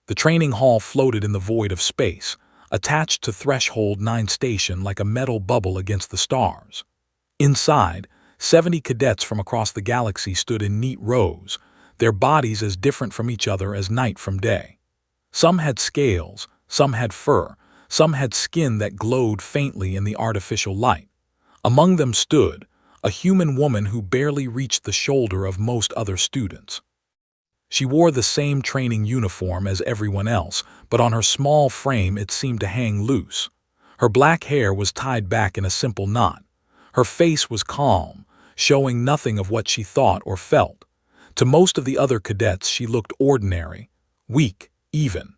The training hall floated in the void of space, attached to Threshold 9 station like a metal bubble against the stars. Inside, 70 cadets from across the galaxy stood in neat rows, their bodies as different from each other as night from day. Some had scales, some had fur, some had skin that glowed faintly in the artificial light. Among them stood a human woman who barely reached the shoulder of most other students. She wore the same training uniform as everyone else, but on her small frame it seemed to hang loose. Her black hair was tied back in a simple knot. Her face was calm, showing nothing of what she thought or felt. To most of the other cadets she looked ordinary, weak, even.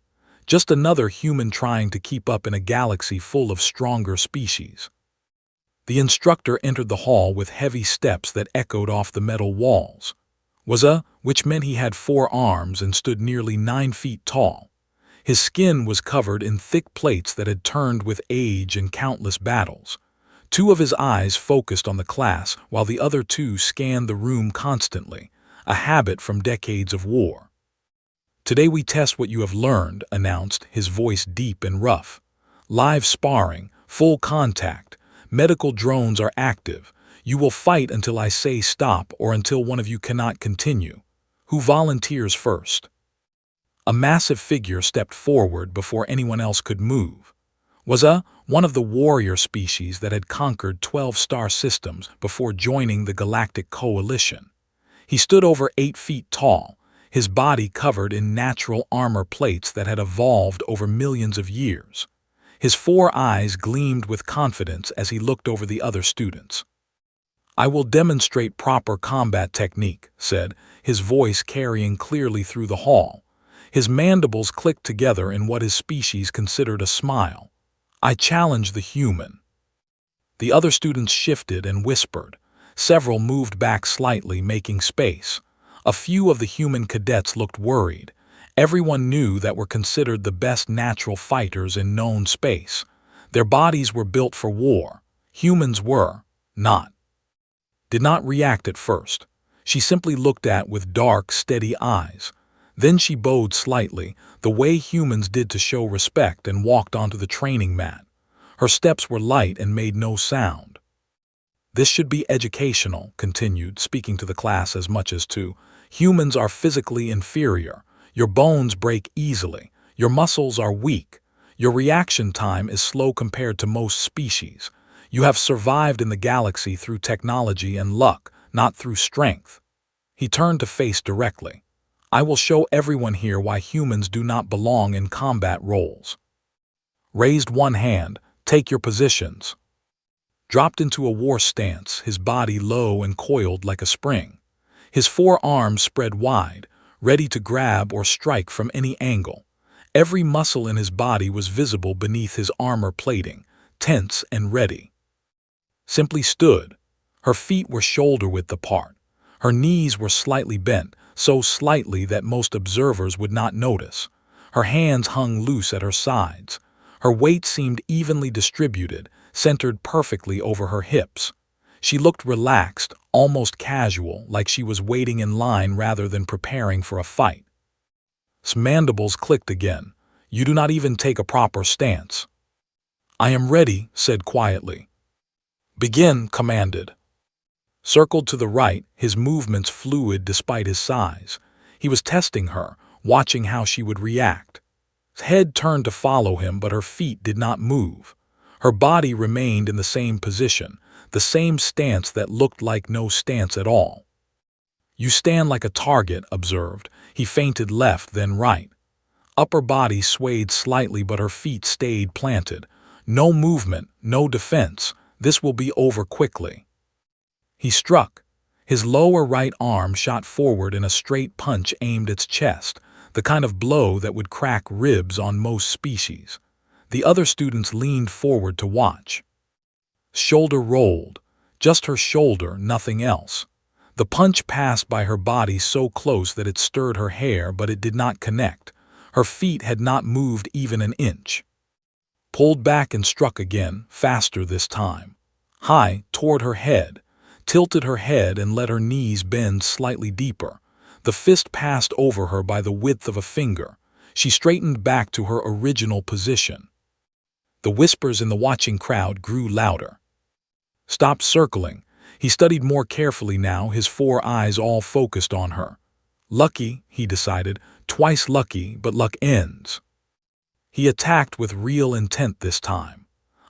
Just another human trying to keep up in a galaxy full of stronger species. The instructor entered the hall with heavy steps that echoed off the metal walls. Which meant he had 4 arms and stood nearly 9 feet tall. His skin was covered in thick plates that had turned with age and countless battles. 2 of his eyes focused on the class, while the other 2 scanned the room constantly, a habit from decades of war. "Today we test what you have learned," announced, his voice deep and rough. "Live sparring, full contact, medical drones are active. You will fight until I say stop or until one of you cannot continue. Who volunteers first?" A massive figure stepped forward before anyone else could move. One of the warrior species that had conquered 12 star systems before joining the Galactic Coalition. He stood over 8 feet tall, his body covered in natural armor plates that had evolved over millions of years. His 4 eyes gleamed with confidence as he looked over the other students. "I will demonstrate proper combat technique," said, his voice carrying clearly through the hall. His mandibles clicked together in what his species considered a smile. "I challenge the human." The other students shifted and whispered. Several moved back slightly, making space. A few of the human cadets looked worried. Everyone knew that were considered the best natural fighters in known space. Their bodies were built for war. Humans were not. Did not react at first. She simply looked at with dark, steady eyes. Then she bowed slightly, the way humans did to show respect, and walked onto the training mat. Her steps were light and made no sound. "This should be educational," continued, speaking to the class as much as to, "humans are physically inferior. Your bones break easily. Your muscles are weak. Your reaction time is slow compared to most species. You have survived in the galaxy through technology and luck, not through strength." He turned to face directly. "I will show everyone here why humans do not belong in combat roles." Raised one hand, "Take your positions." Dropped into a war stance, his body low and coiled like a spring. His 4 arms spread wide, ready to grab or strike from any angle. Every muscle in his body was visible beneath his armor plating, tense and ready. Simply stood. Her feet were shoulder-width apart. Her knees were slightly bent, so slightly that most observers would not notice. Her hands hung loose at her sides. Her weight seemed evenly distributed, centered perfectly over her hips. She looked relaxed, almost casual, like she was waiting in line rather than preparing for a fight. His mandibles clicked again. "You do not even take a proper stance." "I am ready," said quietly. "Begin," commanded. Circled to the right, his movements fluid despite his size. He was testing her, watching how she would react. His head turned to follow him, but her feet did not move. Her body remained in the same position, the same stance that looked like no stance at all. "You stand like a target," observed. He feinted left, then right. Upper body swayed slightly, but her feet stayed planted. No movement, no defense. This will be over quickly. He struck. His lower right arm shot forward in a straight punch aimed at its chest, the kind of blow that would crack ribs on most species. The other students leaned forward to watch. Shoulder rolled. Just her shoulder, nothing else. The punch passed by her body so close that it stirred her hair, but it did not connect. Her feet had not moved even an inch. Pulled back and struck again, faster this time. High, toward her head. Tilted her head and let her knees bend slightly deeper. The fist passed over her by the width of a finger. She straightened back to her original position. The whispers in the watching crowd grew louder. Stop circling. He studied more carefully now, his 4 eyes all focused on her. Lucky, he decided, twice lucky, but luck ends. He attacked with real intent this time.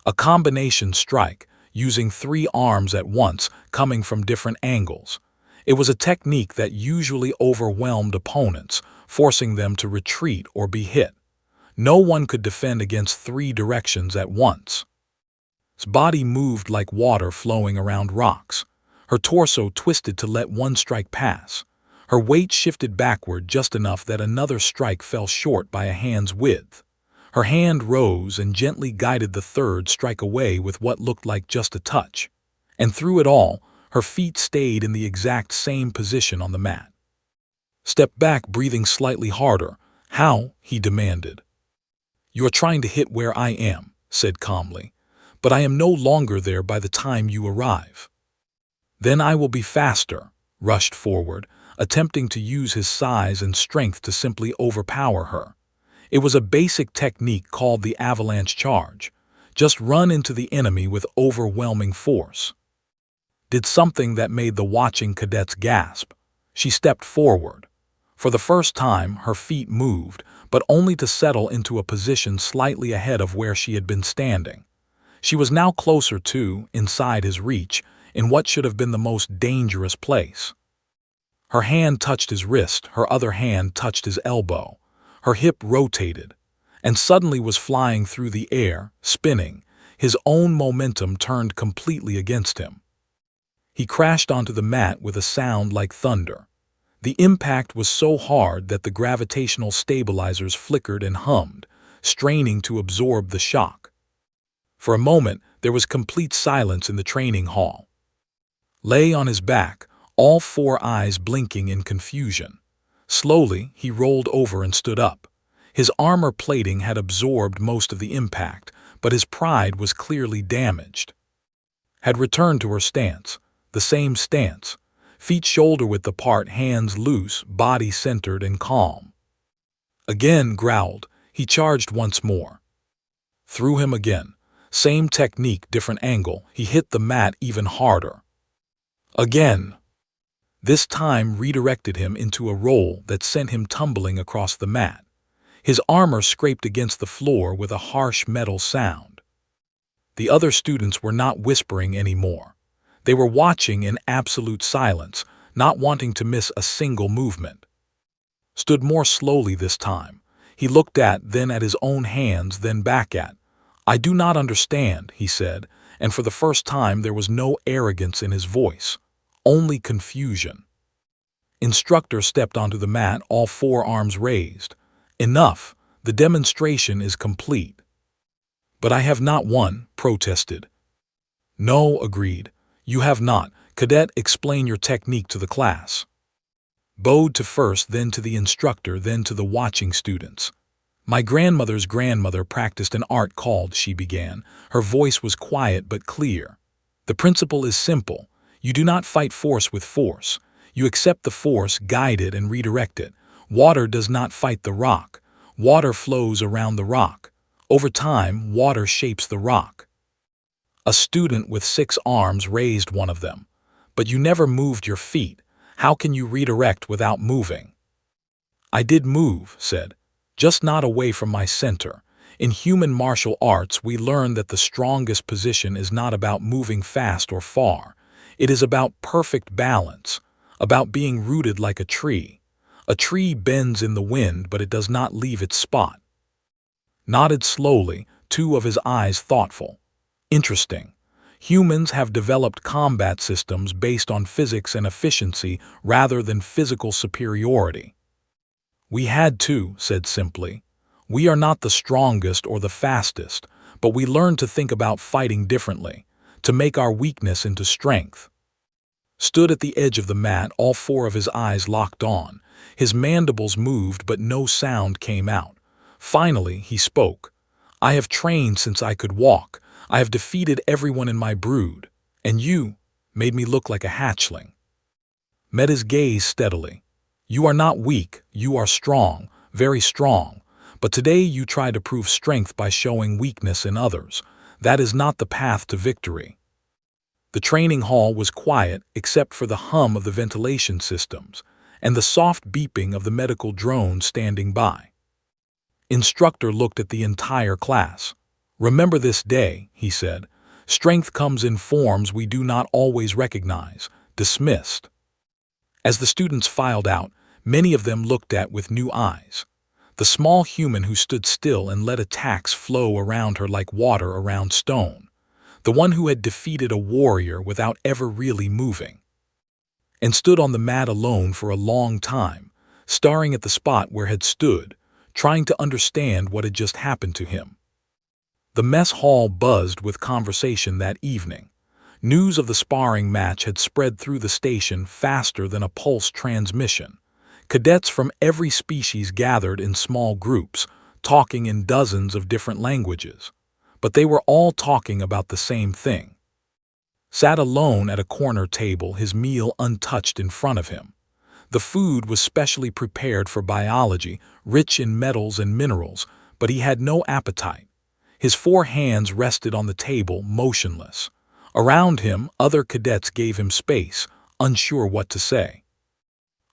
A combination strike, using 3 arms at once, coming from different angles. It was a technique that usually overwhelmed opponents, forcing them to retreat or be hit. No one could defend against 3 directions at once. His body moved like water flowing around rocks. Her torso twisted to let one strike pass. Her weight shifted backward just enough that another strike fell short by a hand's width. Her hand rose and gently guided the 3rd strike away with what looked like just a touch. And through it all, her feet stayed in the exact same position on the mat. Step back, breathing slightly harder. How? He demanded. You are trying to hit where I am, said calmly. But I am no longer there by the time you arrive. Then I will be faster, rushed forward, attempting to use his size and strength to simply overpower her. It was a basic technique called the avalanche charge. Just run into the enemy with overwhelming force. Did something that made the watching cadets gasp. She stepped forward. For the first time, her feet moved, but only to settle into a position slightly ahead of where she had been standing. She was now closer to, inside his reach, in what should have been the most dangerous place. Her hand touched his wrist, her other hand touched his elbow. Her hip rotated, and suddenly was flying through the air, spinning. His own momentum turned completely against him. He crashed onto the mat with a sound like thunder. The impact was so hard that the gravitational stabilizers flickered and hummed, straining to absorb the shock. For a moment, there was complete silence in the training hall. Lay on his back, all 4 eyes blinking in confusion. Slowly, he rolled over and stood up. His armor plating had absorbed most of the impact, but his pride was clearly damaged. Had returned to her stance, the same stance, feet shoulder-width apart, hands loose, body centered and calm. Again growled, he charged once more. Threw him again. Same technique, different angle. He hit the mat even harder. Again. This time redirected him into a roll that sent him tumbling across the mat. His armor scraped against the floor with a harsh metal sound. The other students were not whispering anymore. They were watching in absolute silence, not wanting to miss a single movement. Stood more slowly this time. He looked then at his own hands, then back at. I do not understand, he said, and for the first time there was no arrogance in his voice, only confusion. Instructor stepped onto the mat, all 4 arms raised. Enough, the demonstration is complete. But I have not won, protested. No, agreed. You have not. Cadet, explain your technique to the class. Bowed to first, then to the instructor, then to the watching students. My grandmother's grandmother practiced an art called, she began. Her voice was quiet but clear. The principle is simple. You do not fight force with force. You accept the force, guide it, and redirect it. Water does not fight the rock. Water flows around the rock. Over time, water shapes the rock. A student with 6 arms raised one of them. But you never moved your feet. How can you redirect without moving? I did move, said. Just not away from my center. In human martial arts, we learn that the strongest position is not about moving fast or far. It is about perfect balance, about being rooted like a tree. A tree bends in the wind, but it does not leave its spot. Nodded slowly, 2 of his eyes thoughtful. Interesting. Humans have developed combat systems based on physics and efficiency rather than physical superiority. We had to, said simply. We are not the strongest or the fastest, but we learned to think about fighting differently, to make our weakness into strength. Stood at the edge of the mat, all 4 of his eyes locked on. His mandibles moved, but no sound came out. Finally, he spoke. I have trained since I could walk. I have defeated everyone in my brood. And you made me look like a hatchling. Met his gaze steadily. You are not weak, you are strong, very strong. But today you try to prove strength by showing weakness in others. That is not the path to victory." The training hall was quiet except for the hum of the ventilation systems and the soft beeping of the medical drone standing by. Instructor looked at the entire class. "Remember this day," he said. "Strength comes in forms we do not always recognize." Dismissed. As the students filed out, many of them looked at with new eyes. The small human who stood still and let attacks flow around her like water around stone. The one who had defeated a warrior without ever really moving. And stood on the mat alone for a long time, staring at the spot where had stood, trying to understand what had just happened to him. The mess hall buzzed with conversation that evening. News of the sparring match had spread through the station faster than a pulse transmission. Cadets from every species gathered in small groups, talking in dozens of different languages. But they were all talking about the same thing. Sat alone at a corner table, his meal untouched in front of him. The food was specially prepared for biology, rich in metals and minerals, but he had no appetite. His 4 hands rested on the table, motionless. Around him, other cadets gave him space, unsure what to say.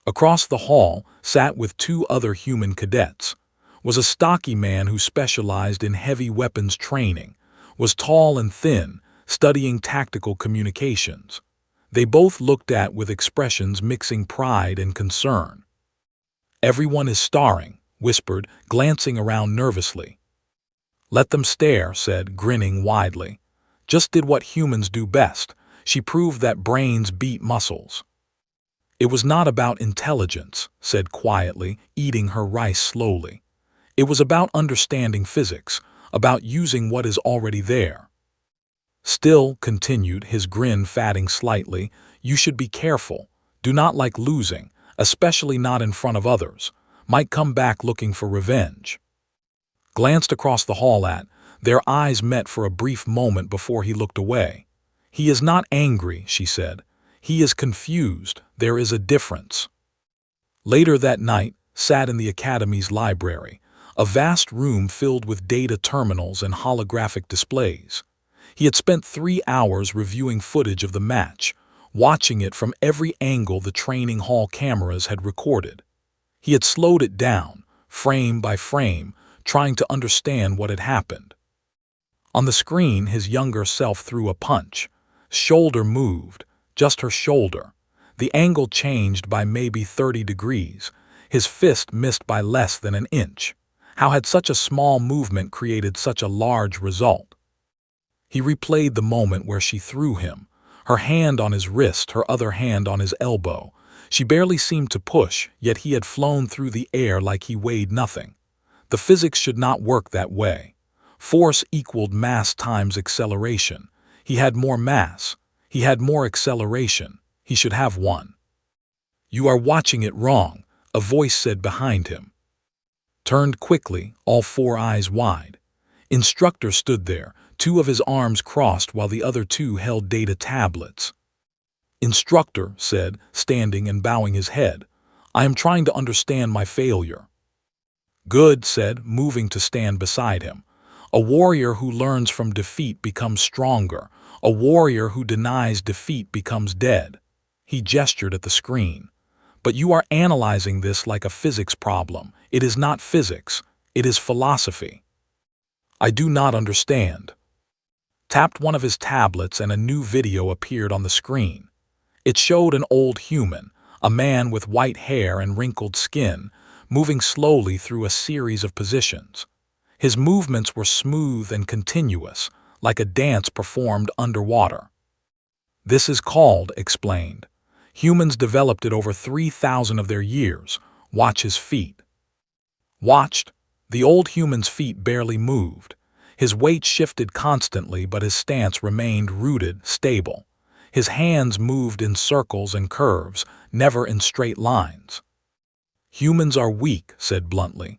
Across the hall, sat with 2 other human cadets. Was a stocky man who specialized in heavy weapons training, was tall and thin, studying tactical communications. They both looked at with expressions mixing pride and concern. "Everyone is starring," whispered, glancing around nervously. "Let them stare," said, grinning widely. "Just did what humans do best. She proved that brains beat muscles." "It was not about intelligence," said quietly, eating her rice slowly. "It was about understanding physics, about using what is already there." "Still," continued, his grin fatting slightly, "you should be careful. Do not like losing, especially not in front of others. Might come back looking for revenge." Glanced across the hall at, their eyes met for a brief moment before he looked away. "He is not angry," she said. "He is confused. There is a difference." Later that night, sat in the Academy's library, a vast room filled with data terminals and holographic displays. He had spent 3 hours reviewing footage of the match, watching it from every angle the training hall cameras had recorded. He had slowed it down, frame by frame, trying to understand what had happened. On the screen, his younger self threw a punch. Shoulder moved, just her shoulder. The angle changed by maybe 30 degrees. His fist missed by less than an inch. How had such a small movement created such a large result? He replayed the moment where she threw him, her hand on his wrist, her other hand on his elbow. She barely seemed to push, yet he had flown through the air like he weighed nothing. The physics should not work that way. Force equaled mass times acceleration. He had more mass. He had more acceleration. He should have one. "You are watching it wrong," a voice said behind him. Turned quickly, all 4 eyes wide. Instructor stood there, 2 of his arms crossed while the other 2 held data tablets. "Instructor," said, standing and bowing his head, "I am trying to understand my failure." "Good," said, moving to stand beside him. "A warrior who learns from defeat becomes stronger. A warrior who denies defeat becomes dead." He gestured at the screen. "But you are analyzing this like a physics problem. It is not physics. It is philosophy." "I do not understand." Tapped one of his tablets and a new video appeared on the screen. It showed an old human, a man with white hair and wrinkled skin, moving slowly through a series of positions. His movements were smooth and continuous, like a dance performed underwater. "This is called," explained. "Humans developed it over 3,000 of their years. Watch his feet." Watched. The old human's feet barely moved. His weight shifted constantly, but his stance remained rooted, stable. His hands moved in circles and curves, never in straight lines. "Humans are weak," said bluntly.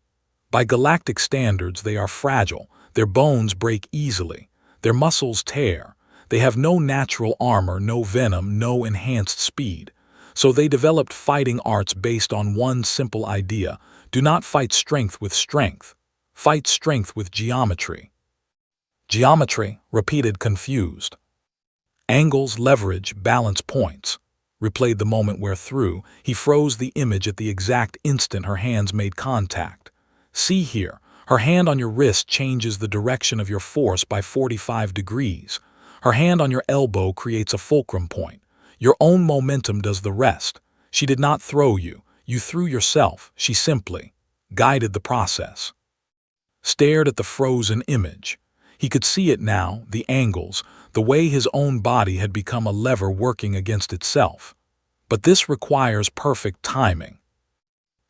"By galactic standards, they are fragile. Their bones break easily. Their muscles tear. They have no natural armor, no venom, no enhanced speed. So they developed fighting arts based on one simple idea: do not fight strength with strength. Fight strength with geometry. Geometry, repeated confused. Angles, leverage, balance points. Replayed the moment where through, he froze the image at the exact instant her hands made contact. See here, her hand on your wrist changes the direction of your force by 45 degrees. Her hand on your elbow creates a fulcrum point. Your own momentum does the rest. She did not throw you. You threw yourself. She simply guided the process. Stared at the frozen image. He could see it now, the angles, the way his own body had become a lever working against itself. But this requires perfect timing.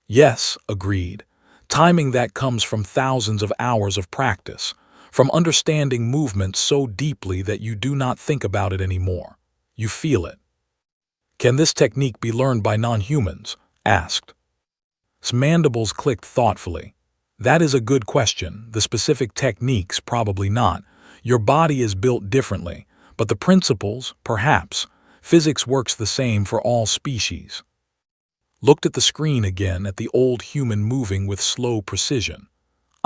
Yes, agreed. Timing that comes from thousands of hours of practice, from understanding movement so deeply that you do not think about it anymore. You feel it. Can this technique be learned by non-humans? Asked. His mandibles clicked thoughtfully. That is a good question. The specific techniques, probably not. Your body is built differently, but the principles, perhaps. Physics works the same for all species. Looked at the screen again at the old human moving with slow precision.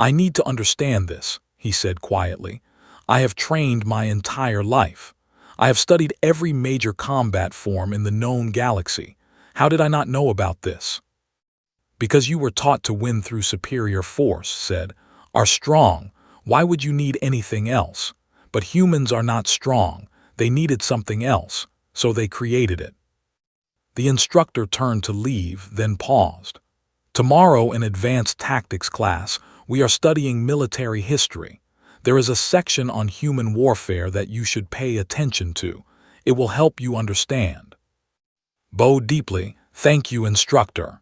I need to understand this, he said quietly. I have trained my entire life. I have studied every major combat form in the known galaxy. How did I not know about this? Because you were taught to win through superior force, said, are strong. Why would you need anything else? But humans are not strong. They needed something else, so they created it. The instructor turned to leave, then paused. Tomorrow in advanced tactics class, we are studying military history. There is a section on human warfare that you should pay attention to. It will help you understand. Bowed deeply, thank you, instructor.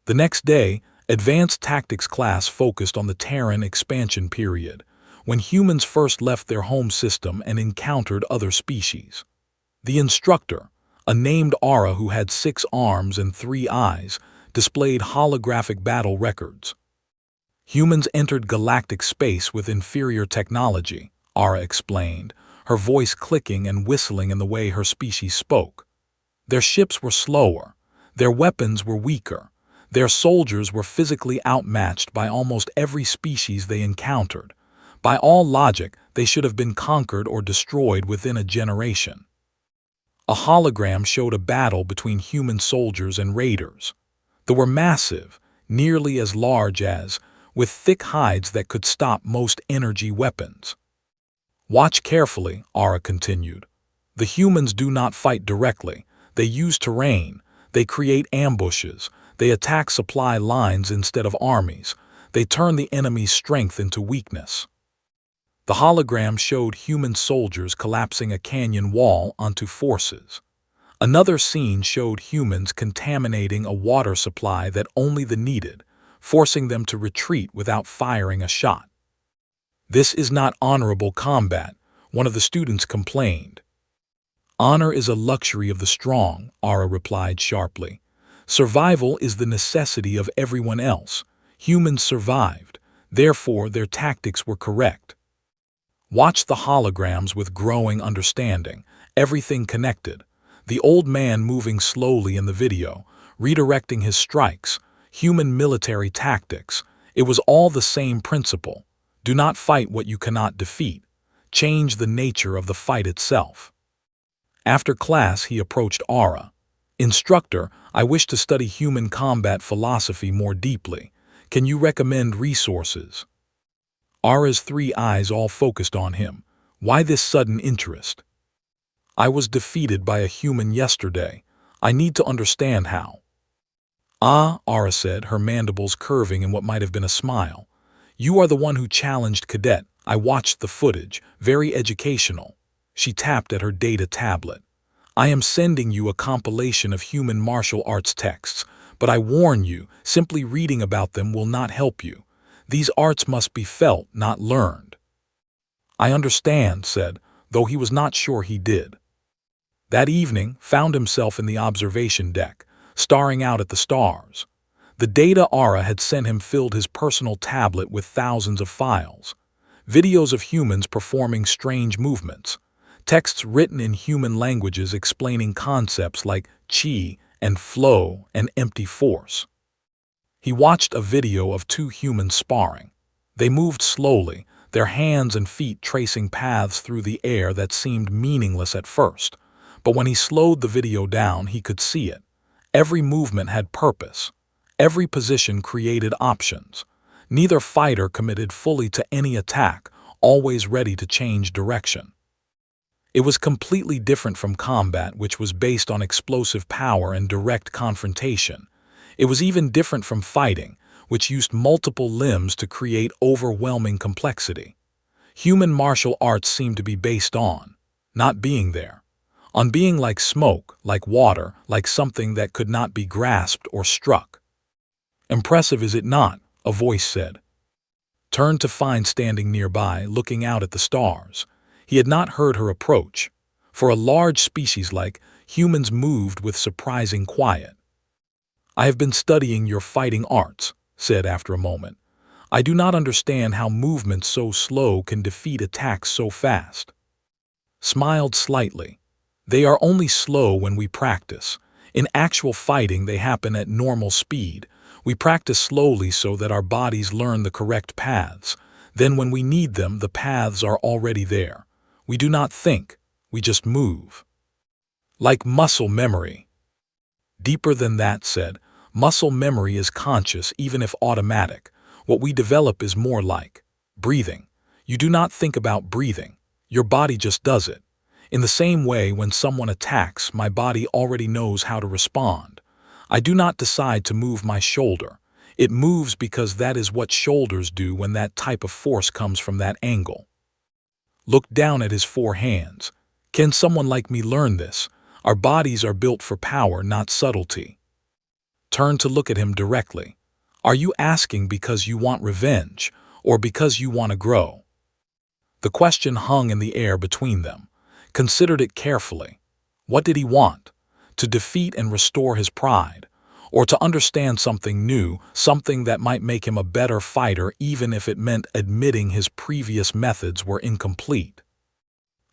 The next day, advanced tactics class focused on the Terran expansion period, when humans first left their home system and encountered other species. The instructor, a named Aura who had 6 arms and 3 eyes, displayed holographic battle records. Humans entered galactic space with inferior technology, Aura explained, her voice clicking and whistling in the way her species spoke. Their ships were slower, their weapons were weaker, their soldiers were physically outmatched by almost every species they encountered. By all logic, they should have been conquered or destroyed within a generation. A hologram showed a battle between human soldiers and raiders. They were massive, nearly as large as, with thick hides that could stop most energy weapons. Watch carefully, Aura continued. The humans do not fight directly. They use terrain. They create ambushes. They attack supply lines instead of armies. They turn the enemy's strength into weakness. The hologram showed human soldiers collapsing a canyon wall onto forces. Another scene showed humans contaminating a water supply that only the needed, forcing them to retreat without firing a shot. This is not honorable combat, one of the students complained. Honor is a luxury of the strong, Aura replied sharply. Survival is the necessity of everyone else. Humans survived, therefore their tactics were correct. Watch the holograms with growing understanding, everything connected. The old man moving slowly in the video, redirecting his strikes, human military tactics. It was all the same principle. Do not fight what you cannot defeat. Change the nature of the fight itself. After class, he approached Aura. Instructor, I wish to study human combat philosophy more deeply. Can you recommend resources? Aura's 3 eyes all focused on him. Why this sudden interest? I was defeated by a human yesterday. I need to understand how. Ah, Aura said, her mandibles curving in what might have been a smile. You are the one who challenged Cadet. I watched the footage, very educational. She tapped at her data tablet. I am sending you a compilation of human martial arts texts, but I warn you, simply reading about them will not help you. These arts must be felt, not learned. I understand, said, though he was not sure he did. That evening, found himself in the observation deck, staring out at the stars. The data Aura had sent him filled his personal tablet with thousands of files. Videos of humans performing strange movements. Texts written in human languages explaining concepts like chi and flow and empty force. He watched a video of 2 humans sparring. They moved slowly, their hands and feet tracing paths through the air that seemed meaningless at first. But when he slowed the video down, he could see it. Every movement had purpose. Every position created options. Neither fighter committed fully to any attack, always ready to change direction. It was completely different from combat, which was based on explosive power and direct confrontation. It was even different from fighting, which used multiple limbs to create overwhelming complexity. Human martial arts seemed to be based on not being there, on being like smoke, like water, like something that could not be grasped or struck. "Impressive, is it not?" a voice said. Turned to find standing nearby, looking out at the stars. He had not heard her approach. For a large species like humans moved with surprising quiet. "I have been studying your fighting arts," said after a moment. "I do not understand how movements so slow can defeat attacks so fast." Smiled slightly. "They are only slow when we practice. In actual fighting, they happen at normal speed. We practice slowly so that our bodies learn the correct paths. Then when we need them, the paths are already there. We do not think, we just move. Like muscle memory." "Deeper than that," said. "Muscle memory is conscious, even if automatic. What we develop is more like breathing. You do not think about breathing. Your body just does it. In the same way, when someone attacks, my body already knows how to respond. I do not decide to move my shoulder. It moves because that is what shoulders do when that type of force comes from that angle." Looked down at his 4 hands. "Can someone like me learn this? Our bodies are built for power, not subtlety." Turned to look at him directly. "Are you asking because you want revenge, or because you want to grow?" The question hung in the air between them. Considered it carefully. What did he want? To defeat and restore his pride, or to understand something new, something that might make him a better fighter even if it meant admitting his previous methods were incomplete?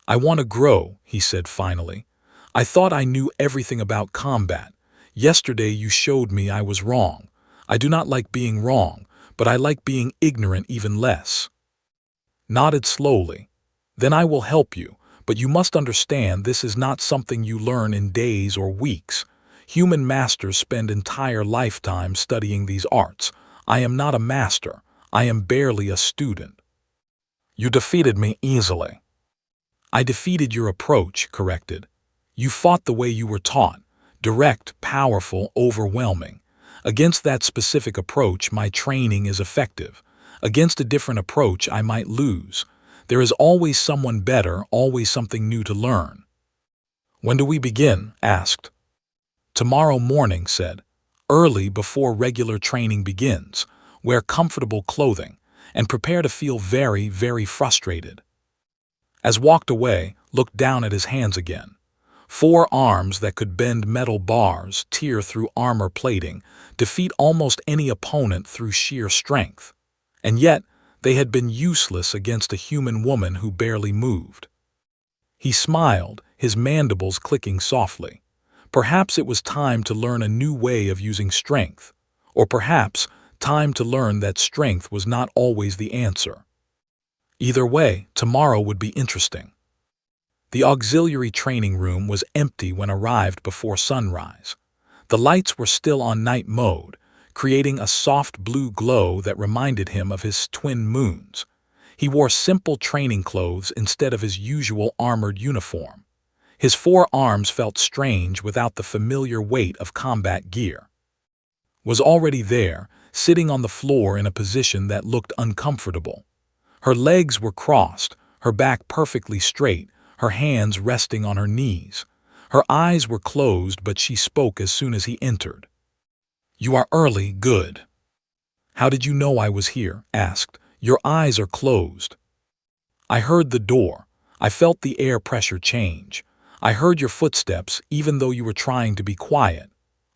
"I want to grow," he said finally. "I thought I knew everything about combat. Yesterday you showed me I was wrong. I do not like being wrong, but I like being ignorant even less." Nodded slowly. "Then I will help you. But you must understand, this is not something you learn in days or weeks. Human masters spend entire lifetimes studying these arts. I am not a master. I am barely a student." "You defeated me easily." "I defeated your approach," corrected. "You fought the way you were taught. Direct, powerful, overwhelming. Against that specific approach, my training is effective. Against a different approach, I might lose. There is always someone better, always something new to learn." "When do we begin?" asked. "Tomorrow morning," said. "Early, before regular training begins. Wear comfortable clothing, and prepare to feel very, very frustrated." As walked away, looked down at his hands again. 4 arms that could bend metal bars, tear through armor plating, defeat almost any opponent through sheer strength. And yet, they had been useless against a human woman who barely moved. He smiled, his mandibles clicking softly. Perhaps it was time to learn a new way of using strength. Or perhaps time to learn that strength was not always the answer. Either way, tomorrow would be interesting. The auxiliary training room was empty when arrived before sunrise. The lights were still on night mode, creating a soft blue glow that reminded him of his twin moons. He wore simple training clothes instead of his usual armored uniform. His 4 arms felt strange without the familiar weight of combat gear. Was already there, sitting on the floor in a position that looked uncomfortable. Her legs were crossed, her back perfectly straight, her hands resting on her knees. Her eyes were closed, but she spoke as soon as he entered. "You are early, good." "How did you know I was here?" asked. "Your eyes are closed." "I heard the door. I felt the air pressure change. I heard your footsteps, even though you were trying to be quiet."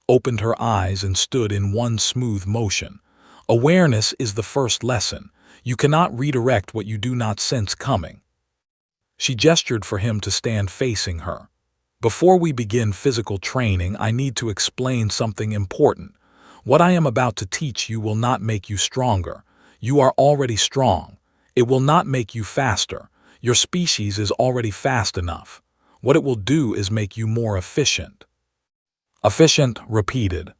Opened her eyes and stood in one smooth motion. Awareness is the first lesson. You cannot redirect what you do not sense coming. She gestured for him to stand facing her. "Before we begin physical training, I need to explain something important. What I am about to teach you will not make you stronger. You are already strong. It will not make you faster. Your species is already fast enough. What it will do is make you more efficient. Efficient repeated.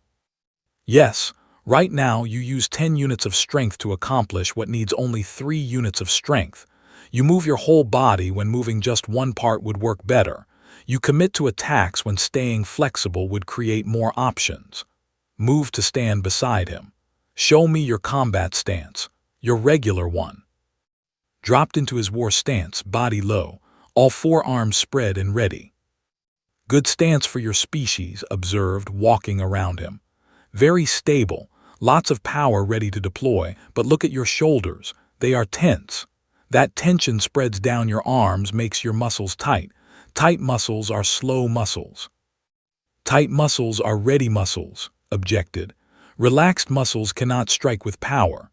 Yes, right now you use 10 units of strength to accomplish what needs only 3 units of strength. You move your whole body when moving just one part would work better. You commit to attacks when staying flexible would create more options. Move to stand beside him. Show me your combat stance, your regular one. Dropped into his war stance, body low, all 4 arms spread and ready. Good stance for your species, observed, walking around him. Very stable, lots of power ready to deploy, but look at your shoulders, they are tense. That tension spreads down your arms, makes your muscles tight. Tight muscles are slow muscles. Tight muscles are ready muscles, objected. Relaxed muscles cannot strike with power.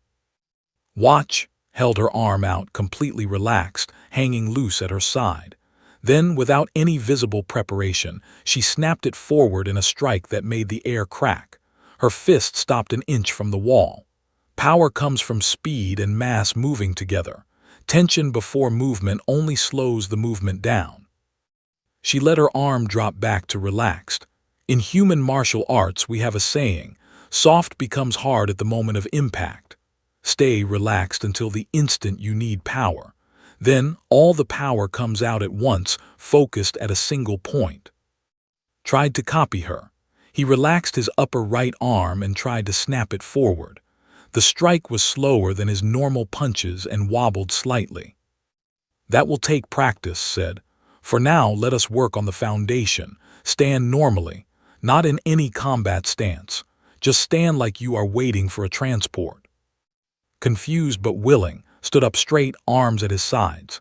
Watch, held her arm out, completely relaxed, hanging loose at her side. Then, without any visible preparation, she snapped it forward in a strike that made the air crack. Her fist stopped an inch from the wall. Power comes from speed and mass moving together. Tension before movement only slows the movement down. She let her arm drop back to relaxed. In human martial arts, we have a saying, soft becomes hard at the moment of impact. Stay relaxed until the instant you need power. Then, all the power comes out at once, focused at a single point. Tried to copy her. He relaxed his upper right arm and tried to snap it forward. The strike was slower than his normal punches and wobbled slightly. That will take practice, said. For now, let us work on the foundation. Stand normally, not in any combat stance. Just stand like you are waiting for a transport. Confused but willing, stood up straight, arms at his sides.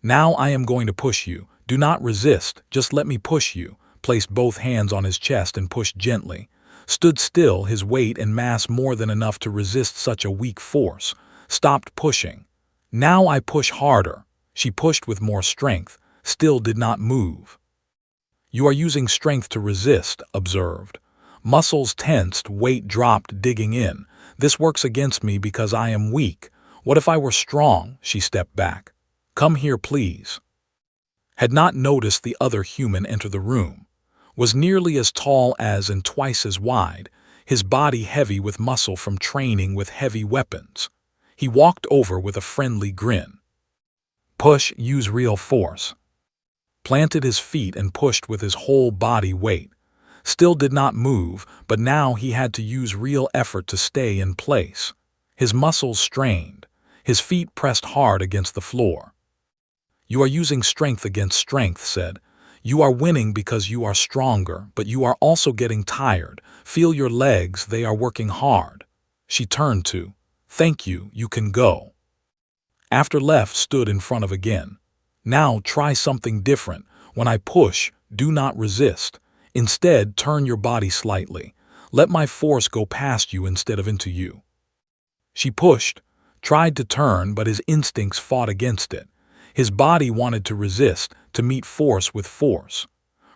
Now I am going to push you. Do not resist, just let me push you. Placed both hands on his chest and pushed gently. Stood still, his weight and mass more than enough to resist such a weak force. Stopped pushing. Now I push harder. She pushed with more strength, still did not move. You are using strength to resist, observed. Muscles tensed, weight dropped, digging in. This works against me because I am weak. What if I were strong? She stepped back. Come here, please. Had not noticed the other human enter the room. Was nearly as tall as and twice as wide, his body heavy with muscle from training with heavy weapons. He walked over with a friendly grin. Push, use real force. Planted his feet and pushed with his whole body weight. Still did not move, but now he had to use real effort to stay in place. His muscles strained. His feet pressed hard against the floor. You are using strength against strength, said. You are winning because you are stronger, but you are also getting tired. Feel your legs, they are working hard. She turned to. Thank you, you can go. After left, stood in front of again. Now try something different. When I push, do not resist. Instead, turn your body slightly. Let my force go past you instead of into you. She pushed, tried to turn, but his instincts fought against it. His body wanted to resist, to meet force with force.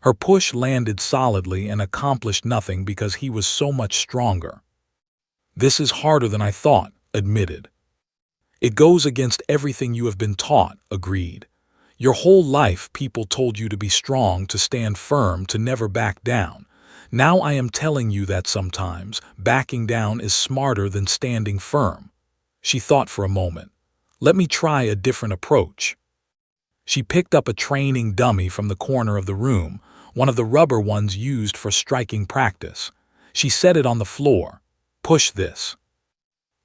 Her push landed solidly and accomplished nothing because he was so much stronger. This is harder than I thought, admitted. It goes against everything you have been taught, agreed. Your whole life people told you to be strong, to stand firm, to never back down. Now I am telling you that sometimes backing down is smarter than standing firm. She thought for a moment. Let me try a different approach. She picked up a training dummy from the corner of the room, one of the rubber ones used for striking practice. She set it on the floor. Push this.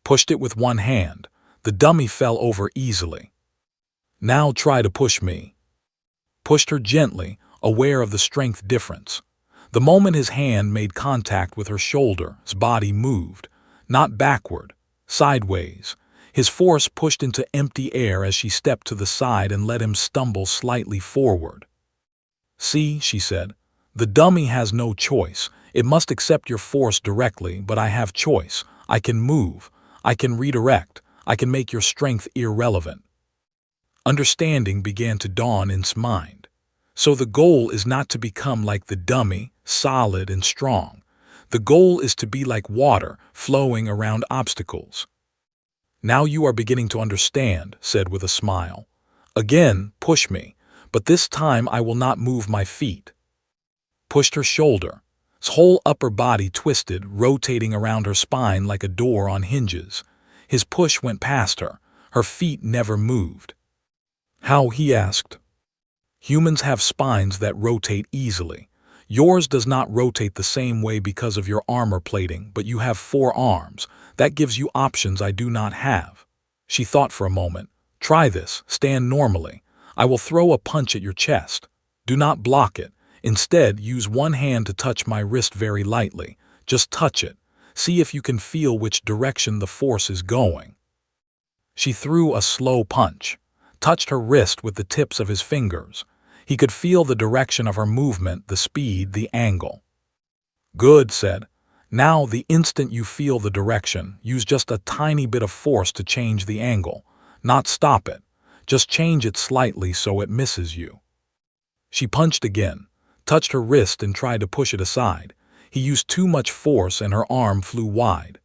Pushed it with one hand. The dummy fell over easily. Now try to push me. Pushed her gently, aware of the strength difference. The moment his hand made contact with her shoulder, his body moved, not backward, sideways. His force pushed into empty air as she stepped to the side and let him stumble slightly forward. See, she said, the dummy has no choice. It must accept your force directly, but I have choice. I can move. I can redirect. I can make your strength irrelevant. Understanding began to dawn in his mind. So the goal is not to become like the dummy, solid and strong. The goal is to be like water, flowing around obstacles. Now you are beginning to understand, said with a smile. Again, push me, but this time I will not move my feet. Pushed her shoulder. His whole upper body twisted, rotating around her spine like a door on hinges. His push went past her. Her feet never moved. How? He asked. Humans have spines that rotate easily. Yours does not rotate the same way because of your armor plating, but you have 4 arms. That gives you options I do not have. She thought for a moment. Try this. Stand normally. I will throw a punch at your chest. Do not block it. Instead, use one hand to touch my wrist very lightly. Just touch it. See if you can feel which direction the force is going. She threw a slow punch, touched her wrist with the tips of his fingers. He could feel the direction of her movement, the speed, the angle. Good, said. Now, the instant you feel the direction, use just a tiny bit of force to change the angle. Not stop it. Just change it slightly so it misses you. She punched again, touched her wrist and tried to push it aside. He used too much force and her arm flew wide.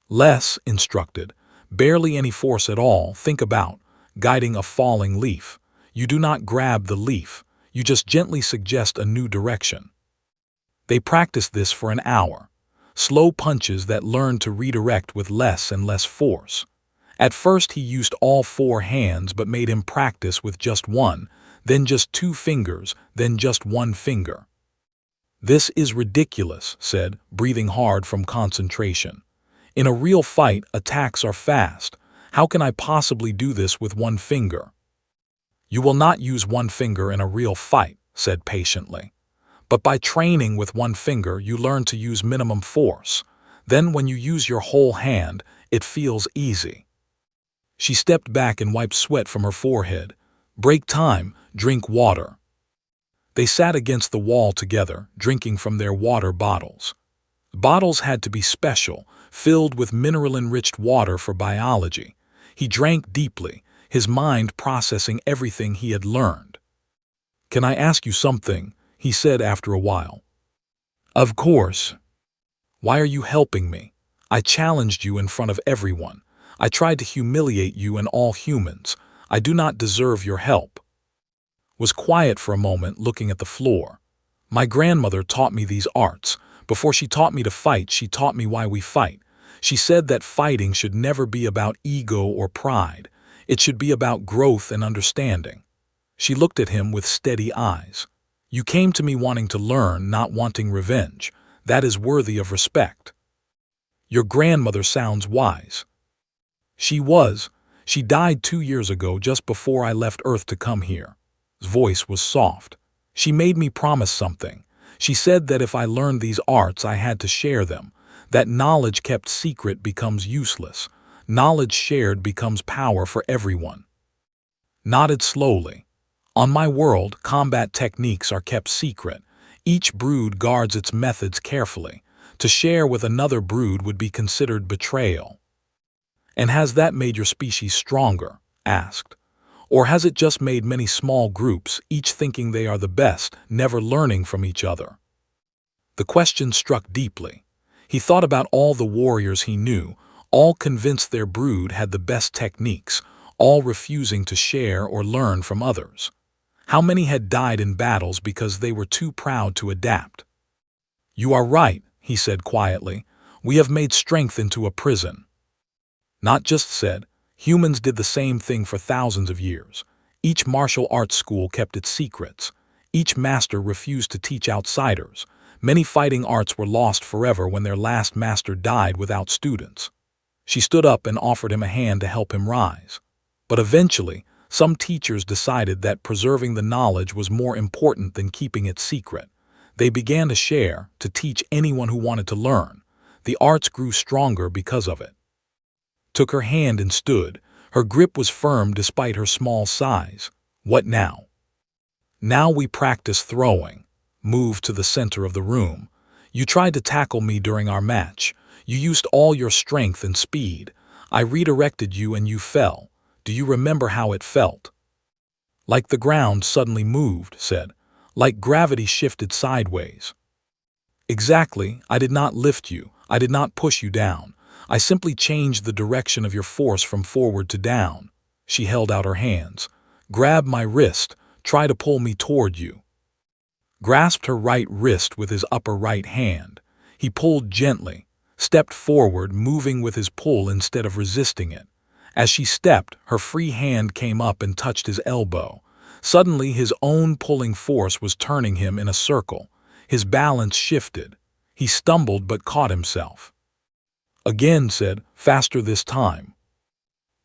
Less, instructed. Barely any force at all. Think about guiding a falling leaf. You do not grab the leaf. You just gently suggest a new direction. They practiced this for an hour. Slow punches that learned to redirect with less and less force. At first he used all 4 hands but made him practice with just one, then just 2 fingers, then just 1 finger. This is ridiculous, said, breathing hard from concentration. In a real fight, attacks are fast. How can I possibly do this with 1 finger? You will not use 1 finger in a real fight, said patiently. But by training with 1 finger, you learn to use minimum force. Then when you use your whole hand, it feels easy. She stepped back and wiped sweat from her forehead. Break time, drink water. They sat against the wall together, drinking from their water bottles. Bottles had to be special, filled with mineral-enriched water for biology. He drank deeply, his mind processing everything he had learned. Can I ask you something? He said after a while. Of course. Why are you helping me? I challenged you in front of everyone. I tried to humiliate you and all humans. I do not deserve your help. Was quiet for a moment, looking at the floor. My grandmother taught me these arts. Before she taught me to fight, she taught me why we fight. She said that fighting should never be about ego or pride. It should be about growth and understanding. She looked at him with steady eyes. You came to me wanting to learn, not wanting revenge. That is worthy of respect. Your grandmother sounds wise. She was. She died 2 years ago, just before I left Earth to come here. His voice was soft. She made me promise something. She said that if I learned these arts, I had to share them. That knowledge kept secret becomes useless. Knowledge shared becomes power for everyone. Nodded slowly. On my world, combat techniques are kept secret. Each brood guards its methods carefully. To share with another brood would be considered betrayal. And has that made your species stronger? Asked. Or has it just made many small groups, each thinking they are the best, never learning from each other? The question struck deeply. He thought about all the warriors he knew, all convinced their brood had the best techniques, all refusing to share or learn from others. How many had died in battles because they were too proud to adapt? You are right, he said quietly. We have made strength into a prison. Not just said, humans did the same thing for thousands of years. Each martial arts school kept its secrets. Each master refused to teach outsiders. Many fighting arts were lost forever when their last master died without students. She stood up and offered him a hand to help him rise. But eventually, some teachers decided that preserving the knowledge was more important than keeping it secret. They began to share, to teach anyone who wanted to learn. The arts grew stronger because of it. Took her hand and stood. Her grip was firm despite her small size. What now? Now we practice throwing. Move to the center of the room. You tried to tackle me during our match. You used all your strength and speed. I redirected you and you fell. Do you remember how it felt? Like the ground suddenly moved, said. Like gravity shifted sideways. Exactly. I did not lift you. I did not push you down. I simply changed the direction of your force from forward to down. She held out her hands. Grabbed my wrist, tried to pull me toward you. Grasped her right wrist with his upper right hand. He pulled gently, stepped forward, moving with his pull instead of resisting it. As she stepped, her free hand came up and touched his elbow. Suddenly, his own pulling force was turning him in a circle. His balance shifted. He stumbled but caught himself. Again said, faster this time.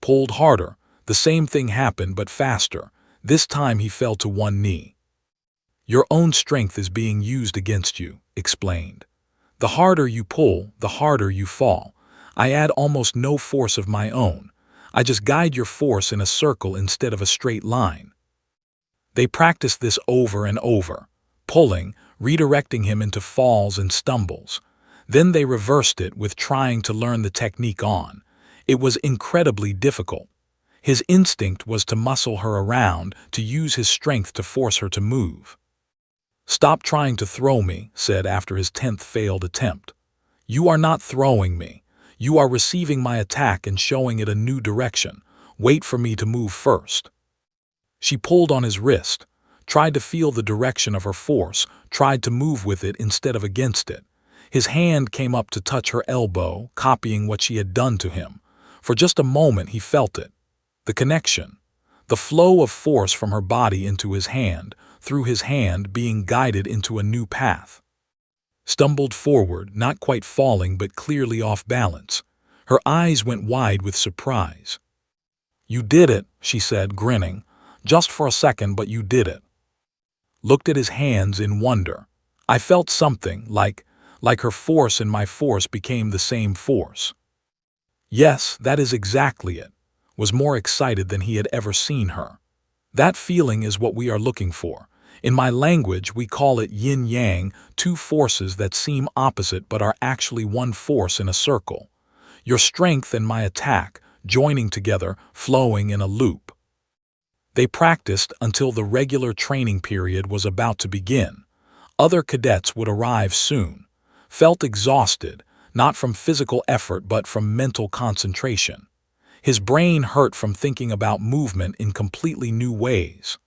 Pulled harder. The same thing happened but faster. This time he fell to one knee. Your own strength is being used against you, explained. The harder you pull, the harder you fall. I add almost no force of my own. I just guide your force in a circle instead of a straight line. They practiced this over and over, pulling, redirecting him into falls and stumbles. Then they reversed it with trying to learn the technique on. It was incredibly difficult. His instinct was to muscle her around, to use his strength to force her to move. Stop trying to throw me, said after his 10th failed attempt. You are not throwing me. You are receiving my attack and showing it a new direction. Wait for me to move first. She pulled on his wrist, tried to feel the direction of her force, tried to move with it instead of against it. His hand came up to touch her elbow, copying what she had done to him. For just a moment he felt it. The connection. The flow of force from her body into his hand, through his hand being guided into a new path. Stumbled forward, not quite falling but clearly off balance. Her eyes went wide with surprise. You did it, she said, grinning. Just for a second, but you did it. Looked at his hands in wonder. I felt something, like her force and my force became the same force. Yes, that is exactly it. Was more excited than he had ever seen her. That feeling is what we are looking for. In my language, we call it yin-yang, two forces that seem opposite but are actually one force in a circle. Your strength and my attack, joining together, flowing in a loop. They practiced until the regular training period was about to begin. Other cadets would arrive soon. Felt exhausted, not from physical effort but from mental concentration. His brain hurt from thinking about movement in completely new ways.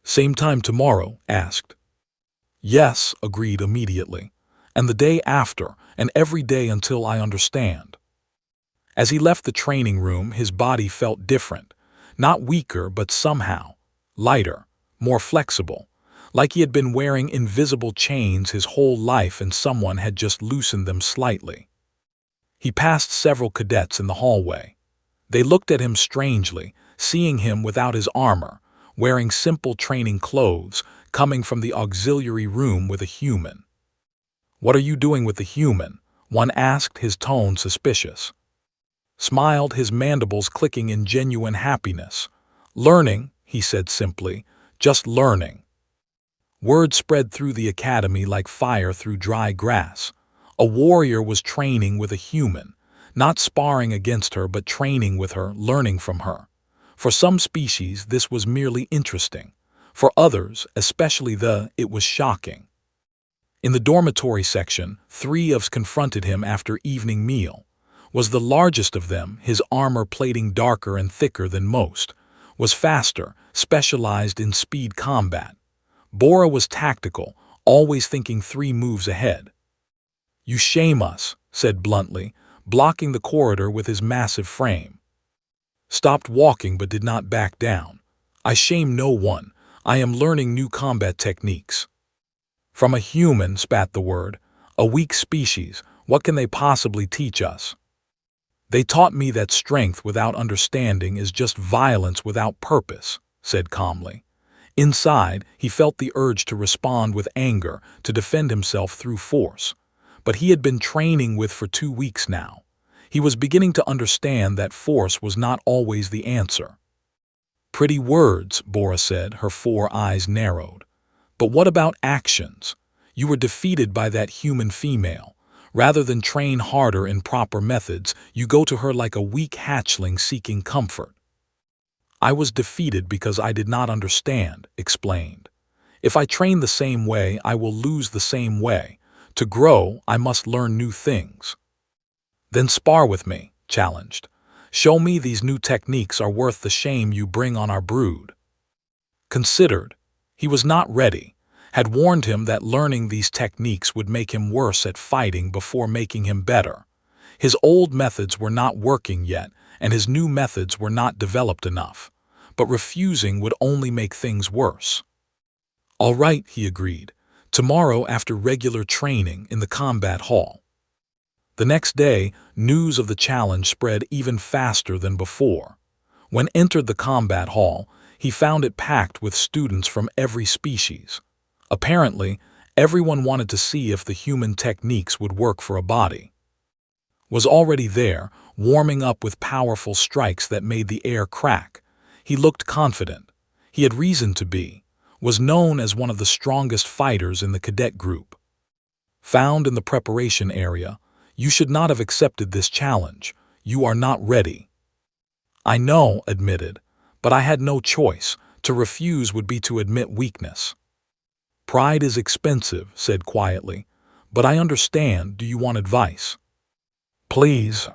Same time tomorrow? Asked. Yes, agreed immediately. And the day after, and every day until I understand. As he left the training room, his body felt different. Not weaker, but somehow lighter, more flexible, like he had been wearing invisible chains his whole life and someone had just loosened them slightly. He passed several cadets in the hallway. They looked at him strangely, seeing him without his armor, wearing simple training clothes, coming from the auxiliary room with a human. What are you doing with the human? One asked, his tone suspicious. Smiled, his mandibles clicking in genuine happiness. Learning, he said simply, just learning. Word spread through the academy like fire through dry grass. A warrior was training with a human, not sparring against her but training with her, learning from her. For some species, this was merely interesting. For others, especially it was shocking. In the dormitory section, 3 of us confronted him after evening meal. Was the largest of them, his armor plating darker and thicker than most. Was faster, specialized in speed combat. Bora was tactical, always thinking 3 moves ahead. You shame us, said bluntly, blocking the corridor with his massive frame. Stopped walking but did not back down. I shame no one. I am learning new combat techniques. From a human, spat the word. A weak species, what can they possibly teach us? They taught me that strength without understanding is just violence without purpose, said calmly. Inside, he felt the urge to respond with anger, to defend himself through force. But he had been training with for 2 weeks now. He was beginning to understand that force was not always the answer. Pretty words, Bora said, her 4 eyes narrowed. But what about actions? You were defeated by that human female. Rather than train harder in proper methods, you go to her like a weak hatchling seeking comfort. I was defeated because I did not understand, explained. If I train the same way, I will lose the same way. To grow, I must learn new things. Then spar with me, challenged. Show me these new techniques are worth the shame you bring on our brood. Considered, he was not ready, had warned him that learning these techniques would make him worse at fighting before making him better. His old methods were not working yet, and his new methods were not developed enough. But refusing would only make things worse. All right, he agreed. Tomorrow after regular training in the combat hall. The next day, news of the challenge spread even faster than before. When entered the combat hall, he found it packed with students from every species. Apparently, everyone wanted to see if the human techniques would work for a body. Was already there, warming up with powerful strikes that made the air crack. He looked confident. He had reason to be. Was known as one of the strongest fighters in the cadet group. Found in the preparation area, you should not have accepted this challenge. You are not ready. I know, admitted, but I had no choice. To refuse would be to admit weakness. Pride is expensive, said quietly, but I understand. Do you want advice? Please.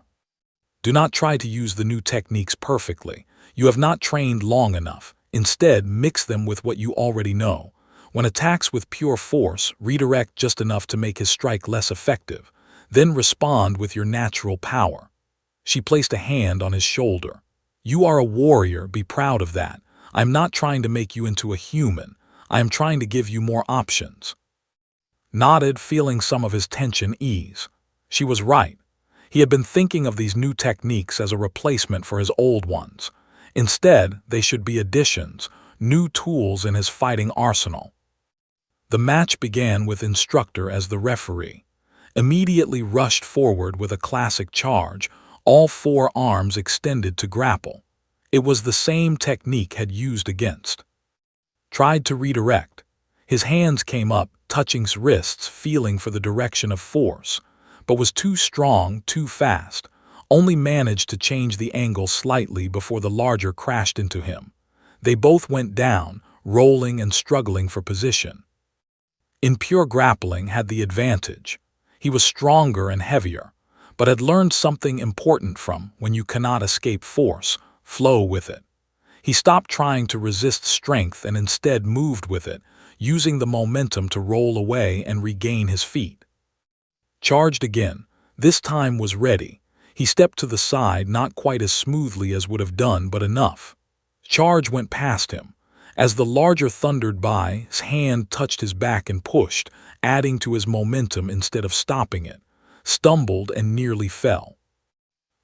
Do not try to use the new techniques perfectly. You have not trained long enough. Instead, mix them with what you already know. When attacks with pure force, redirect just enough to make his strike less effective. Then respond with your natural power. She placed a hand on his shoulder. You are a warrior, be proud of that. I'm not trying to make you into a human. I am trying to give you more options. Nodded, feeling some of his tension ease. She was right. He had been thinking of these new techniques as a replacement for his old ones. Instead, they should be additions, new tools in his fighting arsenal. The match began with instructor as the referee. Immediately rushed forward with a classic charge, all four arms extended to grapple. It was the same technique had used against. Tried to redirect. His hands came up, touching his wrists, feeling for the direction of force, but was too strong, too fast. Only managed to change the angle slightly before the larger crashed into him. They both went down, rolling and struggling for position. In pure grappling had the advantage. He was stronger and heavier, but had learned something important from when you cannot escape force, flow with it. He stopped trying to resist strength and instead moved with it, using the momentum to roll away and regain his feet. Charged again, this time was ready. He stepped to the side, not quite as smoothly as would have done, but enough. Charge went past him. As the larger thundered by, his hand touched his back and pushed, adding to his momentum instead of stopping it. Stumbled and nearly fell.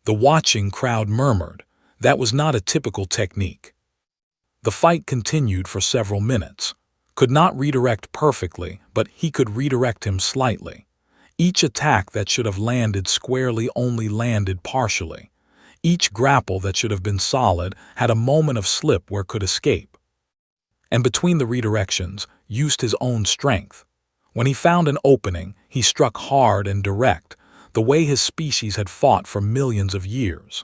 The watching crowd murmured. That was not a typical technique. The fight continued for several minutes. Could not redirect perfectly, but he could redirect him slightly. Each attack that should have landed squarely only landed partially. Each grapple that should have been solid had a moment of slip where could escape. And between the redirections, used his own strength. When he found an opening, he struck hard and direct, the way his species had fought for millions of years.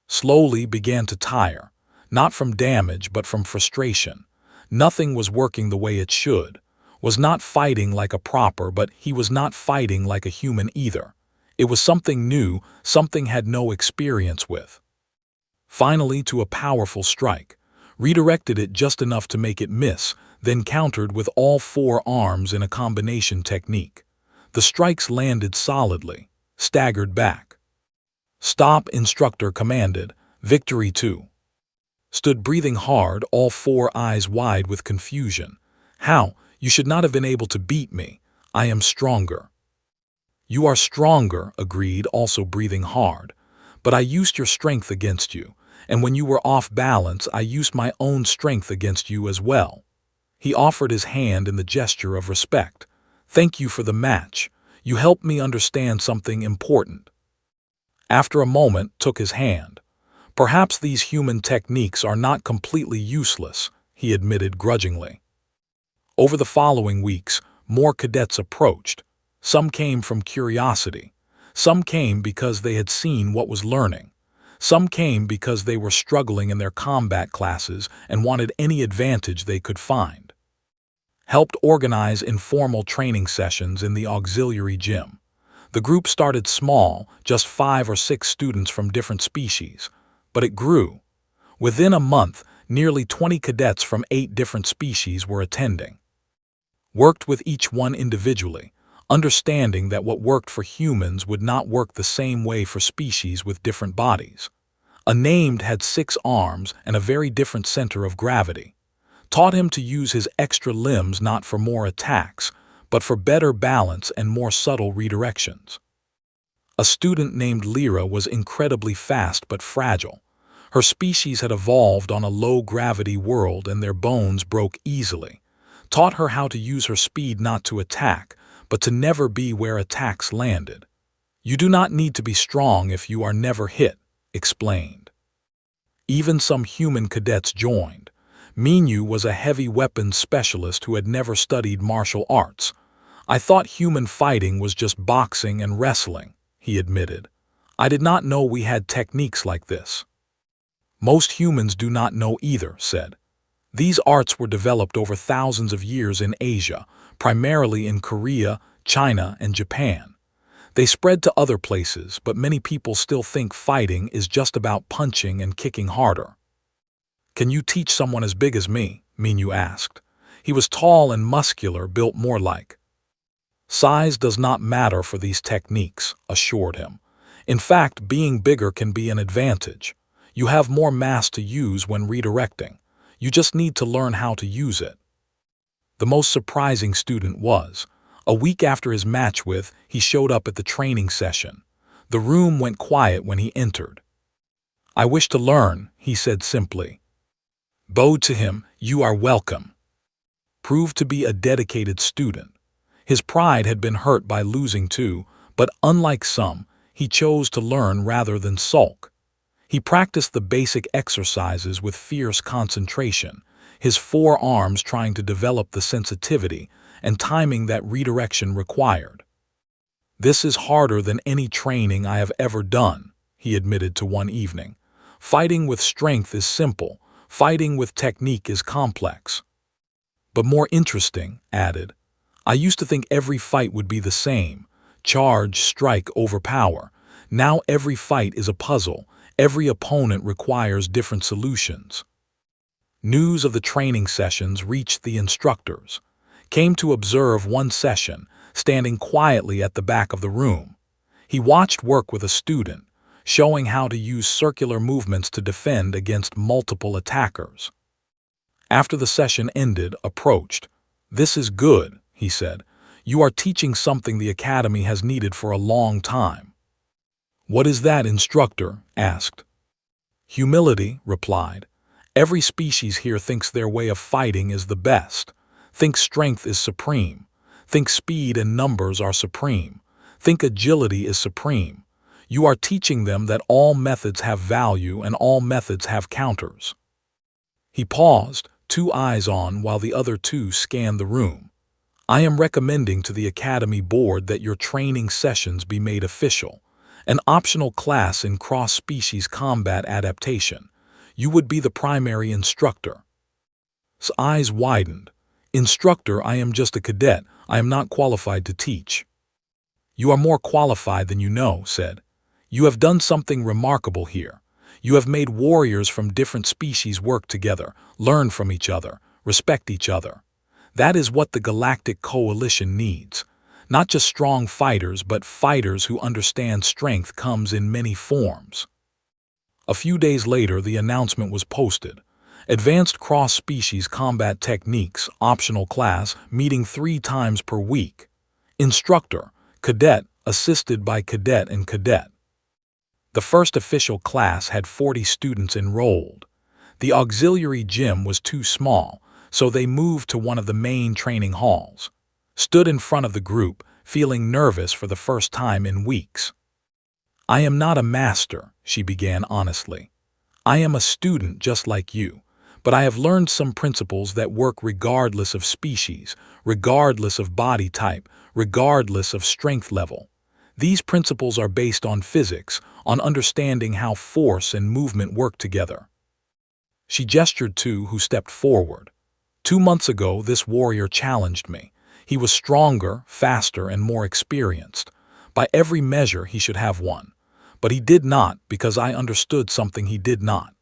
Slowly began to tire, not from damage but from frustration. Nothing was working the way it should. Was not fighting like a proper, but he was not fighting like a human either. It was something new, something had no experience with. Finally to a powerful strike. Redirected it just enough to make it miss, then countered with all four arms in a combination technique. The strikes landed solidly, staggered back. Stop, instructor commanded. Victory 2. Stood breathing hard, all four eyes wide with confusion. How? You should not have been able to beat me. I am stronger. You are stronger, agreed, also breathing hard. But I used your strength against you, and when you were off balance, I used my own strength against you as well. He offered his hand in the gesture of respect. Thank you for the match. You helped me understand something important. After a moment, took his hand. Perhaps these human techniques are not completely useless, he admitted grudgingly. Over the following weeks, more cadets approached. Some came from curiosity. Some came because they had seen what was learning. Some came because they were struggling in their combat classes and wanted any advantage they could find. Helped organize informal training sessions in the auxiliary gym. The group started small, just 5 or 6 students from different species, but it grew. Within a month, nearly 20 cadets from 8 different species were attending. Worked with each one individually, understanding that what worked for humans would not work the same way for species with different bodies. A named had 6 arms and a very different center of gravity. Taught him to use his extra limbs not for more attacks, but for better balance and more subtle redirections. A student named Lyra was incredibly fast but fragile. Her species had evolved on a low-gravity world and their bones broke easily. Taught her how to use her speed not to attack, but to never be where attacks landed. You do not need to be strong if you are never hit, explained. Even some human cadets joined. Minyu was a heavy weapons specialist who had never studied martial arts. I thought human fighting was just boxing and wrestling, he admitted. I did not know we had techniques like this. Most humans do not know either, said. These arts were developed over thousands of years in Asia, primarily in Korea, China, and Japan. They spread to other places, but many people still think fighting is just about punching and kicking harder. Can you teach someone as big as me? Minyu asked. He was tall and muscular, built more like. Size does not matter for these techniques, assured him. In fact, being bigger can be an advantage. You have more mass to use when redirecting. You just need to learn how to use it. The most surprising student was, a week after his match with, he showed up at the training session. The room went quiet when he entered. I wish to learn, he said simply. Bowed to him, you are welcome. Proved to be a dedicated student. His pride had been hurt by losing too, but unlike some, he chose to learn rather than sulk. He practiced the basic exercises with fierce concentration, his 4 arms trying to develop the sensitivity and timing that redirection required. This is harder than any training I have ever done, he admitted to one evening. Fighting with strength is simple, fighting with technique is complex. But more interesting, added. I used to think every fight would be the same. Charge, strike, overpower. Now every fight is a puzzle. Every opponent requires different solutions. News of the training sessions reached the instructors. Came to observe one session, standing quietly at the back of the room. He watched work with a student, showing how to use circular movements to defend against multiple attackers. After the session ended, approached. This is good, he said. You are teaching something the Academy has needed for a long time. What is that, instructor? Asked. Humility, replied. Every species here thinks their way of fighting is the best. Thinks strength is supreme. Think speed and numbers are supreme. Think agility is supreme. You are teaching them that all methods have value and all methods have counters. He paused, 2 eyes on while the other 2 scanned the room. I am recommending to the Academy Board that your training sessions be made official. An optional class in cross-species combat adaptation. You would be the primary instructor. His eyes widened. Instructor, I am just a cadet. I am not qualified to teach. You are more qualified than you know, said. You have done something remarkable here. You have made warriors from different species work together, learn from each other, respect each other. That is what the Galactic Coalition needs. Not just strong fighters, but fighters who understand strength comes in many forms. A few days later, the announcement was posted. Advanced cross-species combat techniques, optional class, meeting 3 times per week. Instructor, cadet, assisted by cadet and cadet. The first official class had 40 students enrolled. The auxiliary gym was too small, so they moved to one of the main training halls. Stood in front of the group, feeling nervous for the first time in weeks. I am not a master, she began honestly. I am a student just like you, but I have learned some principles that work regardless of species, regardless of body type, regardless of strength level. These principles are based on physics, on understanding how force and movement work together. She gestured to who stepped forward. 2 months ago, this warrior challenged me. He was stronger, faster, and more experienced. By every measure, he should have won. But he did not, because I understood something he did not.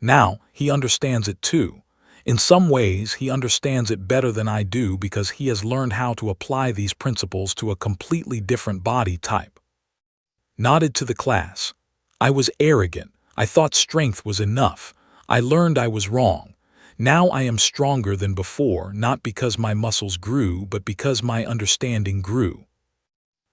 Now, he understands it too. In some ways, he understands it better than I do because he has learned how to apply these principles to a completely different body type. Nodded to the class. I was arrogant. I thought strength was enough. I learned I was wrong. Now I am stronger than before, not because my muscles grew, but because my understanding grew.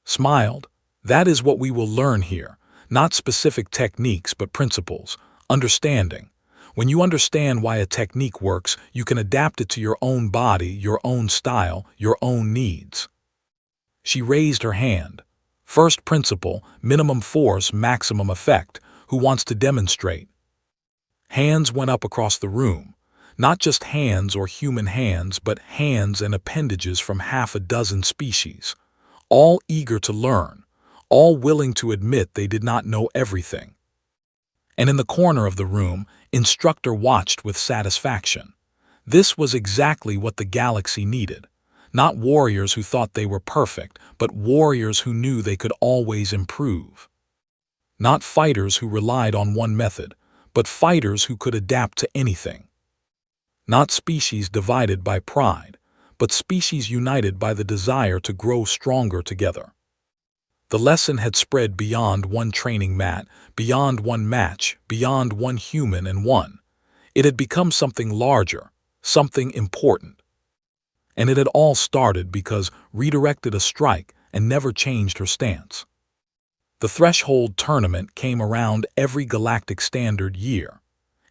Smiled. That is what we will learn here. Not specific techniques, but principles. Understanding. When you understand why a technique works, you can adapt it to your own body, your own style, your own needs. She raised her hand. First principle, minimum force, maximum effect. Who wants to demonstrate? Hands went up across the room. Not just hands or human hands, but hands and appendages from half a dozen species. All eager to learn, all willing to admit they did not know everything. And in the corner of the room, instructor watched with satisfaction. This was exactly what the galaxy needed. Not warriors who thought they were perfect, but warriors who knew they could always improve. Not fighters who relied on one method, but fighters who could adapt to anything. Not species divided by pride, but species united by the desire to grow stronger together. The lesson had spread beyond one training mat, beyond one match, beyond one human and one. It had become something larger, something important. And it had all started because redirected a strike and never changed her stance. The Threshold tournament came around every galactic standard year.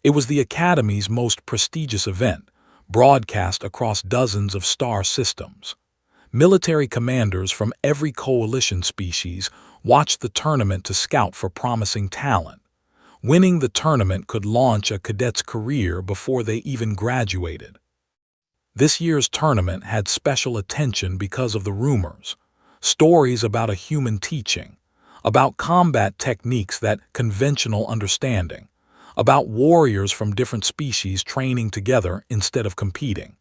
It was the Academy's most prestigious event, broadcast across dozens of star systems. Military commanders from every coalition species watched the tournament to scout for promising talent. Winning the tournament could launch a cadet's career before they even graduated. This year's tournament had special attention because of the rumors, stories about a human teaching, about combat techniques that conventional understanding, about warriors from different species training together instead of competing.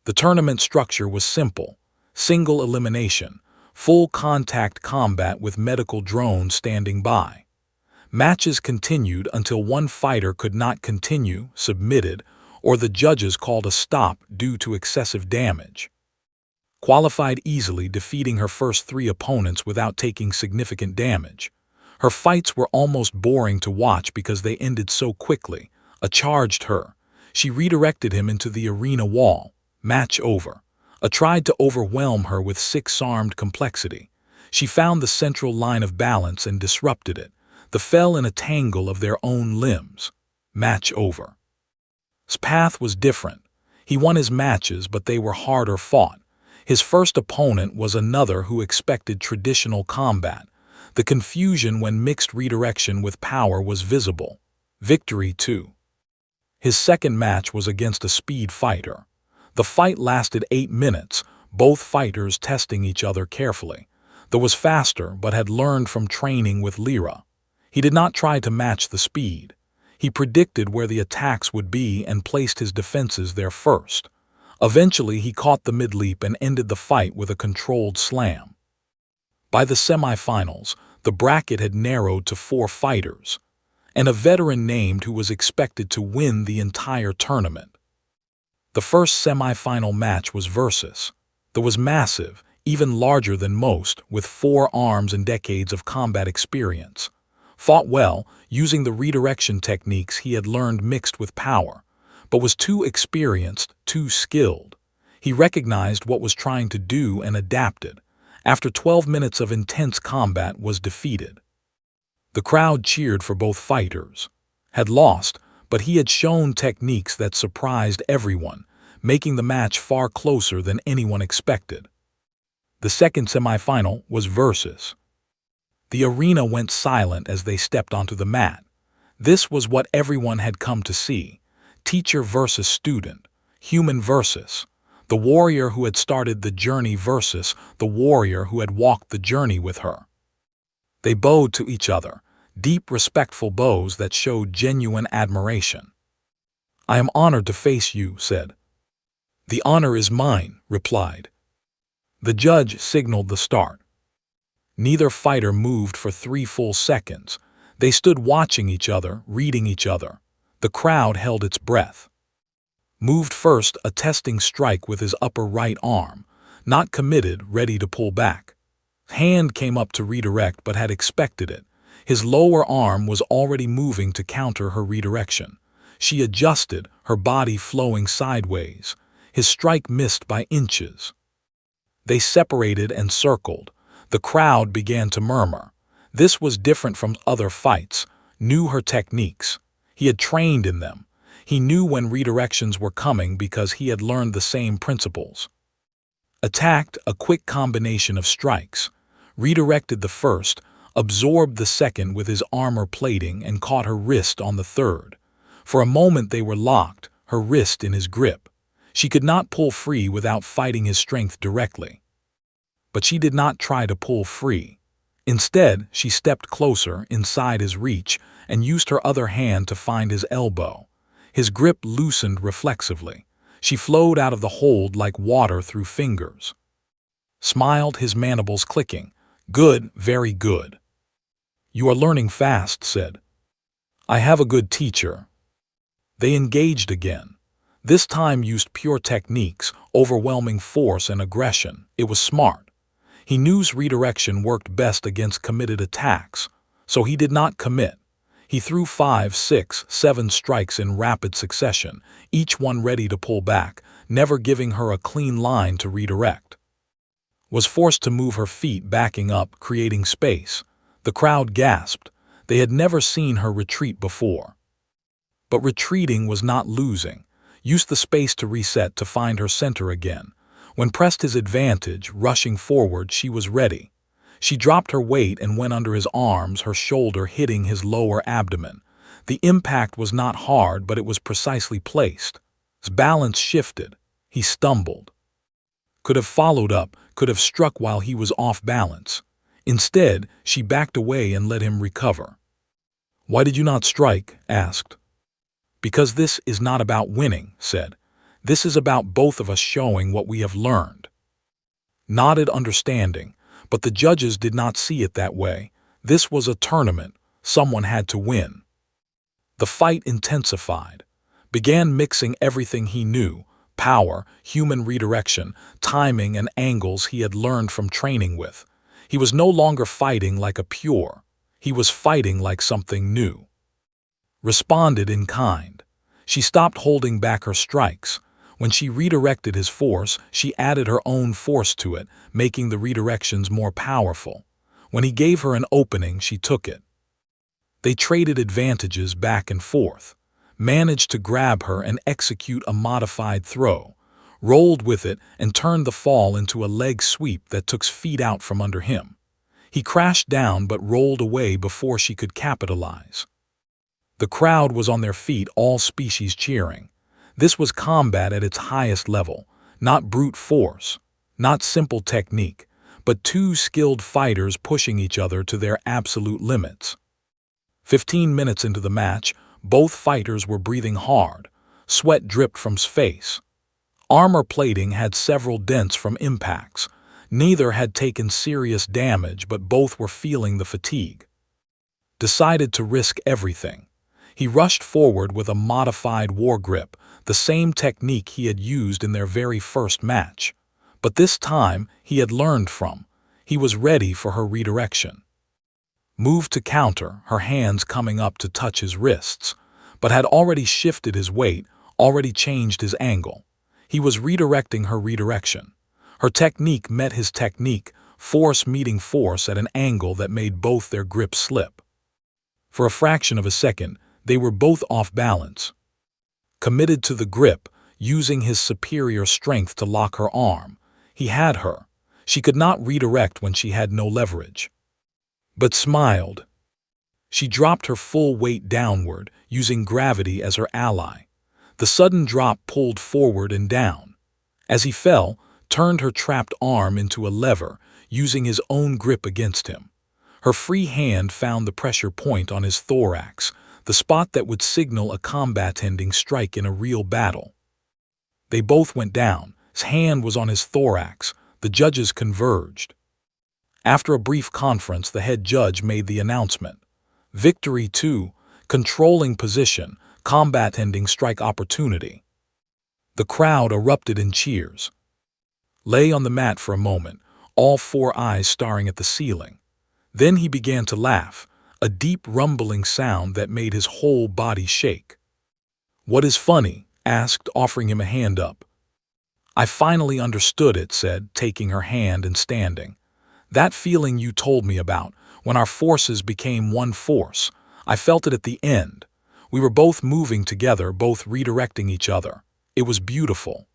The tournament structure was simple: single elimination, full contact combat with medical drones standing by. Matches continued until one fighter could not continue, submitted, or the judges called a stop due to excessive damage. Qualified easily, defeating her first 3 opponents without taking significant damage. Her fights were almost boring to watch because they ended so quickly. A charged her. She redirected him into the arena wall. Match over. A tried to overwhelm her with 6-armed complexity. She found the central line of balance and disrupted it. The fell in a tangle of their own limbs. Match over. His path was different. He won his matches, but they were harder fought. His first opponent was another who expected traditional combat. The confusion when mixed redirection with power was visible. Victory, too. His second match was against a speed fighter. The fight lasted 8 minutes, both fighters testing each other carefully. The was faster, but had learned from training with Lyra. He did not try to match the speed. He predicted where the attacks would be and placed his defenses there first. Eventually, he caught the mid-leap and ended the fight with a controlled slam. By the semifinals, the bracket had narrowed to 4 fighters, and a veteran named who was expected to win the entire tournament. The first semifinal match was Versus. That was massive, even larger than most, with 4 arms and decades of combat experience. Fought well, using the redirection techniques he had learned mixed with power, but was too experienced, too skilled. He recognized what was trying to do and adapted. After 12 minutes of intense combat, was defeated. The crowd cheered for both fighters. Had lost, but he had shown techniques that surprised everyone, making the match far closer than anyone expected. The second semifinal was Versus. The arena went silent as they stepped onto the mat. This was what everyone had come to see. Teacher versus student, human versus. The warrior who had started the journey versus the warrior who had walked the journey with her. They bowed to each other, deep, respectful bows that showed genuine admiration. "I am honored to face you," said. "The honor is mine," replied. The judge signaled the start. Neither fighter moved for 3 full seconds. They stood watching each other, reading each other. The crowd held its breath. Moved first, a testing strike with his upper right arm. Not committed, ready to pull back. Hand came up to redirect but had expected it. His lower arm was already moving to counter her redirection. She adjusted, her body flowing sideways. His strike missed by inches. They separated and circled. The crowd began to murmur. This was different from other fights. Knew her techniques. He had trained in them. He knew when redirections were coming because he had learned the same principles. Attacked, a quick combination of strikes. Redirected the first, absorbed the second with his armor plating and caught her wrist on the third. For a moment they were locked, her wrist in his grip. She could not pull free without fighting his strength directly. But she did not try to pull free. Instead, she stepped closer, inside his reach, and used her other hand to find his elbow. His grip loosened reflexively. She flowed out of the hold like water through fingers. Smiled, his mandibles clicking. Good, very good. You are learning fast, said. I have a good teacher. They engaged again. This time used pure techniques, overwhelming force and aggression. It was smart. He knew redirection worked best against committed attacks, so he did not commit. He threw 5, 6, 7 strikes in rapid succession, each one ready to pull back, never giving her a clean line to redirect. Was forced to move her feet, backing up, creating space. The crowd gasped. They had never seen her retreat before. But retreating was not losing. Used the space to reset, to find her center again. When pressed his advantage, rushing forward, she was ready. She dropped her weight and went under his arms, her shoulder hitting his lower abdomen. The impact was not hard, but it was precisely placed. His balance shifted. He stumbled. Could have followed up, could have struck while he was off balance. Instead, she backed away and let him recover. Why did you not strike? Asked. Because this is not about winning, said. This is about both of us showing what we have learned. Nodded understanding, but the judges did not see it that way. This was a tournament. Someone had to win. The fight intensified. Began mixing everything he knew, power, human redirection, timing, and angles he had learned from training with. He was no longer fighting like a pure. He was fighting like something new. Responded in kind. She stopped holding back her strikes. When she redirected his force, she added her own force to it, making the redirections more powerful. When he gave her an opening, she took it. They traded advantages back and forth. Managed to grab her and execute a modified throw. Rolled with it and turned the fall into a leg sweep that took feet out from under him. He crashed down but rolled away before she could capitalize. The crowd was on their feet, all species cheering. This was combat at its highest level, not brute force, not simple technique, but two skilled fighters pushing each other to their absolute limits. 15 minutes into the match, both fighters were breathing hard. Sweat dripped from his face. Armor plating had several dents from impacts. Neither had taken serious damage, but both were feeling the fatigue. Decided to risk everything. He rushed forward with a modified war grip, the same technique he had used in their very first match. But this time, he had learned from. He was ready for her redirection. Moved to counter, her hands coming up to touch his wrists, but had already shifted his weight, already changed his angle. He was redirecting her redirection. Her technique met his technique, force meeting force at an angle that made both their grips slip. For a fraction of a second, they were both off balance. Committed to the grip, using his superior strength to lock her arm. He had her. She could not redirect when she had no leverage. But smiled. She dropped her full weight downward, using gravity as her ally. The sudden drop pulled forward and down. As he fell, turned her trapped arm into a lever, using his own grip against him. Her free hand found the pressure point on his thorax, the spot that would signal a combat-ending strike in a real battle. They both went down. His hand was on his thorax. The judges converged. After a brief conference, the head judge made the announcement. Victory 2, controlling position, combat ending strike opportunity. The crowd erupted in cheers. Lay on the mat for a moment, all four eyes staring at the ceiling. Then he began to laugh, a deep rumbling sound that made his whole body shake. What is funny? Asked, offering him a hand up. I finally understood it, said, taking her hand and standing. That feeling you told me about, when our forces became one force, I felt it at the end. We were both moving together, both redirecting each other. It was beautiful.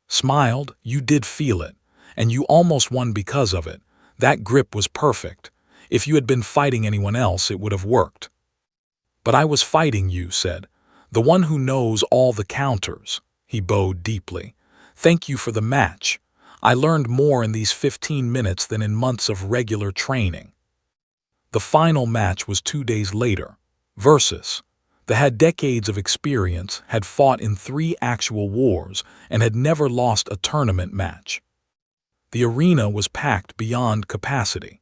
Smiled, you did feel it, and you almost won because of it. That grip was perfect. If you had been fighting anyone else, it would have worked. But I was fighting you, said. The one who knows all the counters. He bowed deeply. Thank you for the match. I learned more in these 15 minutes than in months of regular training. The final match was 2 days later. Versus. They had decades of experience, had fought in 3 actual wars, and had never lost a tournament match. The arena was packed beyond capacity.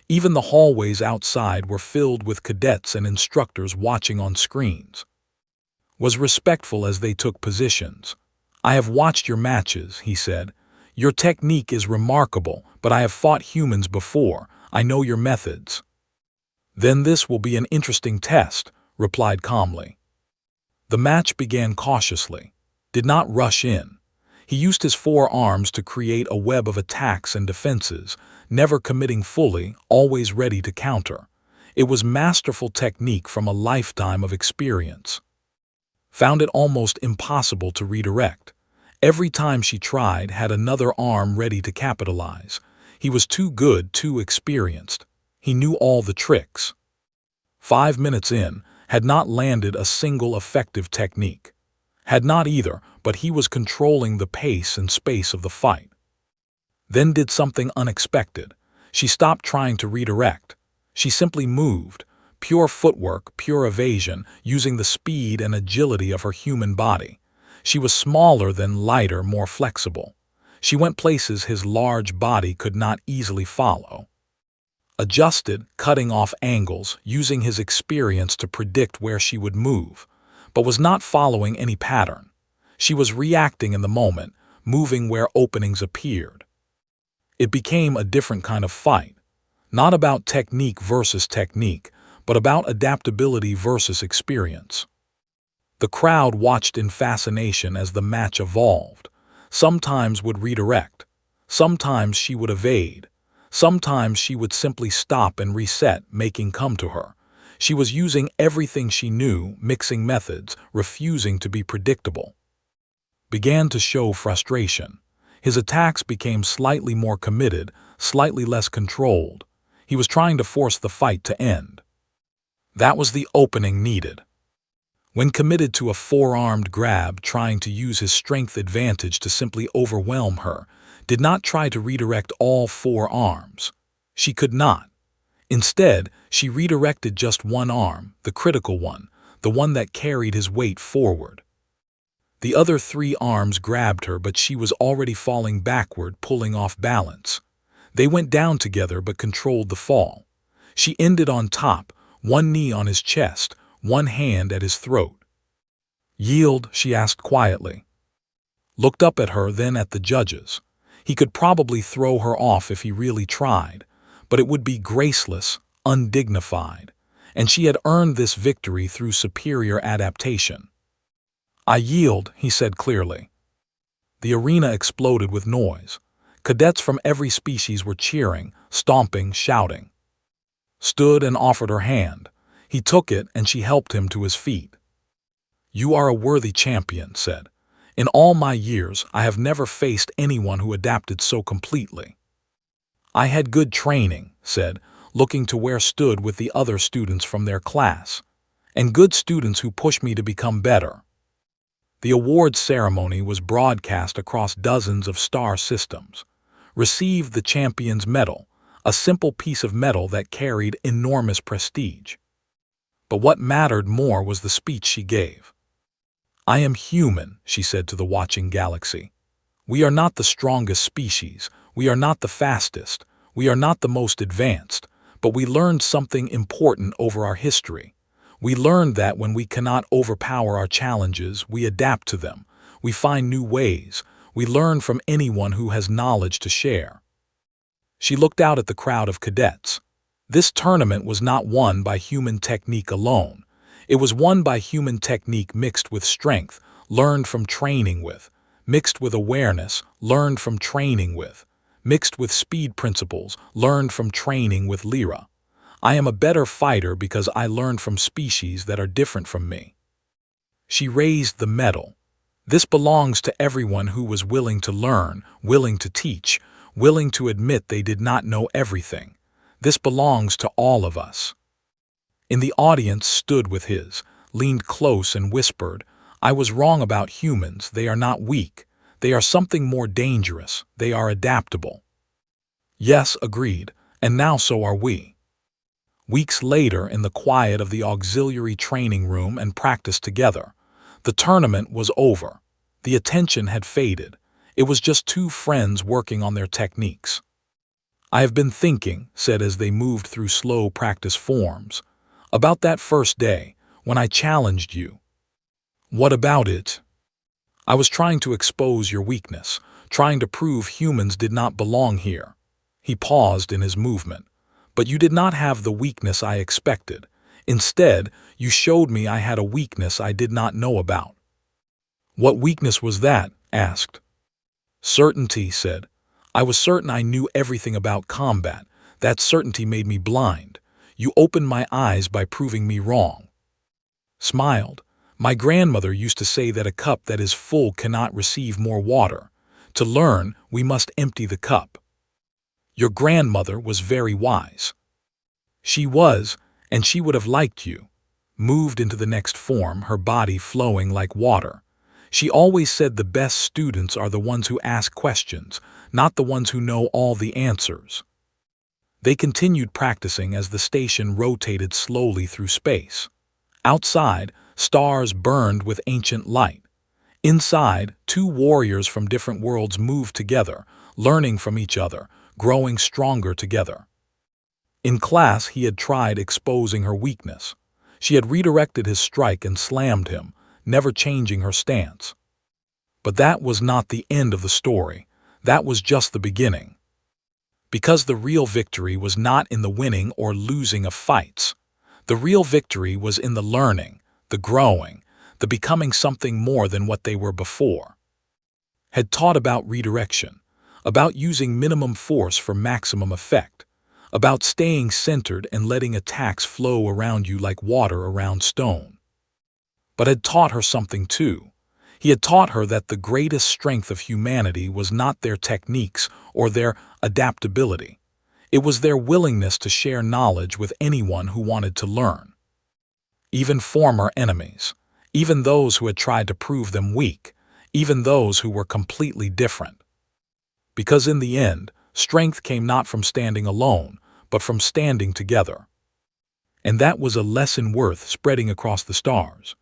Even the hallways outside were filled with cadets and instructors watching on screens. Was respectful as they took positions. I have watched your matches, he said. Your technique is remarkable, but I have fought humans before. I know your methods. Then this will be an interesting test, replied calmly. The match began cautiously, did not rush in. He used his 4 arms to create a web of attacks and defenses, never committing fully, always ready to counter. It was masterful technique from a lifetime of experience. Found it almost impossible to redirect. Every time she tried, had another arm ready to capitalize. He was too good, too experienced. He knew all the tricks. 5 minutes in, had not landed a single effective technique. Had not either, but he was controlling the pace and space of the fight. Then did something unexpected. She stopped trying to redirect. She simply moved, pure footwork, pure evasion, using the speed and agility of her human body. She was smaller than lighter, more flexible. She went places his large body could not easily follow. Adjusted, cutting off angles, using his experience to predict where she would move, but was not following any pattern. She was reacting in the moment, moving where openings appeared. It became a different kind of fight, not about technique versus technique, but about adaptability versus experience. The crowd watched in fascination as the match evolved. Sometimes would redirect, sometimes she would evade, sometimes she would simply stop and reset, making come to her. She was using everything she knew, mixing methods, refusing to be predictable. Began to show frustration. His attacks became slightly more committed, slightly less controlled. He was trying to force the fight to end. That was the opening needed. When committed to a 4-armed grab, trying to use his strength advantage to simply overwhelm her, did not try to redirect all 4 arms. She could not. Instead, she redirected just one arm, the critical one, the one that carried his weight forward. The other 3 arms grabbed her, but she was already falling backward, pulling off balance. They went down together but controlled the fall. She ended on top, one knee on his chest, one hand at his throat. Yield, she asked quietly. Looked up at her, then at the judges. He could probably throw her off if he really tried, but it would be graceless, undignified, and she had earned this victory through superior adaptation. I yield, he said clearly. The arena exploded with noise. Cadets from every species were cheering, stomping, shouting. Stood and offered her hand. He took it and she helped him to his feet. You are a worthy champion, said. In all my years, I have never faced anyone who adapted so completely. I had good training, said, looking to where stood with the other students from their class, and good students who pushed me to become better. The awards ceremony was broadcast across dozens of star systems. Received the champion's medal, a simple piece of metal that carried enormous prestige. But what mattered more was the speech she gave. I am human, she said to the watching galaxy. We are not the strongest species, we are not the fastest, We are not the most advanced, but we learned something important over our history. We learned that when we cannot overpower our challenges, we adapt to them. We find new ways. We learn from anyone who has knowledge to share. She looked out at the crowd of cadets. This tournament was not won by human technique alone. It was won by human technique mixed with strength, learned from training with, mixed with awareness, learned from training with, mixed with speed principles, learned from training with Lyra. I am a better fighter because I learned from species that are different from me. She raised the medal. This belongs to everyone who was willing to learn, willing to teach, willing to admit they did not know everything. This belongs to all of us. In the audience stood with his, leaned close and whispered, I was wrong about humans. They are not weak. They are something more dangerous. They are adaptable. Yes, agreed, and now so are we. Weeks later, in the quiet of the auxiliary training room and practice together, the tournament was over. The attention had faded. It was just two friends working on their techniques. I have been thinking, said as they moved through slow practice forms, about that first day, when I challenged you. What about it? I was trying to expose your weakness, trying to prove humans did not belong here. He paused in his movement. But you did not have the weakness I expected. Instead, you showed me I had a weakness I did not know about. What weakness was that? Asked. Certainty, said. I was certain I knew everything about combat. That certainty made me blind. You opened my eyes by proving me wrong. Smiled. My grandmother used to say that a cup that is full cannot receive more water. To learn, we must empty the cup. Your grandmother was very wise. She was, and she would have liked you. Moved into the next form, her body flowing like water. She always said the best students are the ones who ask questions, not the ones who know all the answers. They continued practicing as the station rotated slowly through space. Outside, stars burned with ancient light. Inside, two warriors from different worlds moved together, learning from each other, growing stronger together. In class, he had tried exposing her weakness. She had redirected his strike and slammed him, never changing her stance. But that was not the end of the story. That was just the beginning. Because the real victory was not in the winning or losing of fights. The real victory was in the learning, the growing, the becoming something more than what they were before. Had taught about redirection, about using minimum force for maximum effect, about staying centered and letting attacks flow around you like water around stone. But had taught her something too. He had taught her that the greatest strength of humanity was not their techniques or their adaptability. It was their willingness to share knowledge with anyone who wanted to learn. Even former enemies, even those who had tried to prove them weak, even those who were completely different. Because in the end, strength came not from standing alone, but from standing together. And that was a lesson worth spreading across the stars.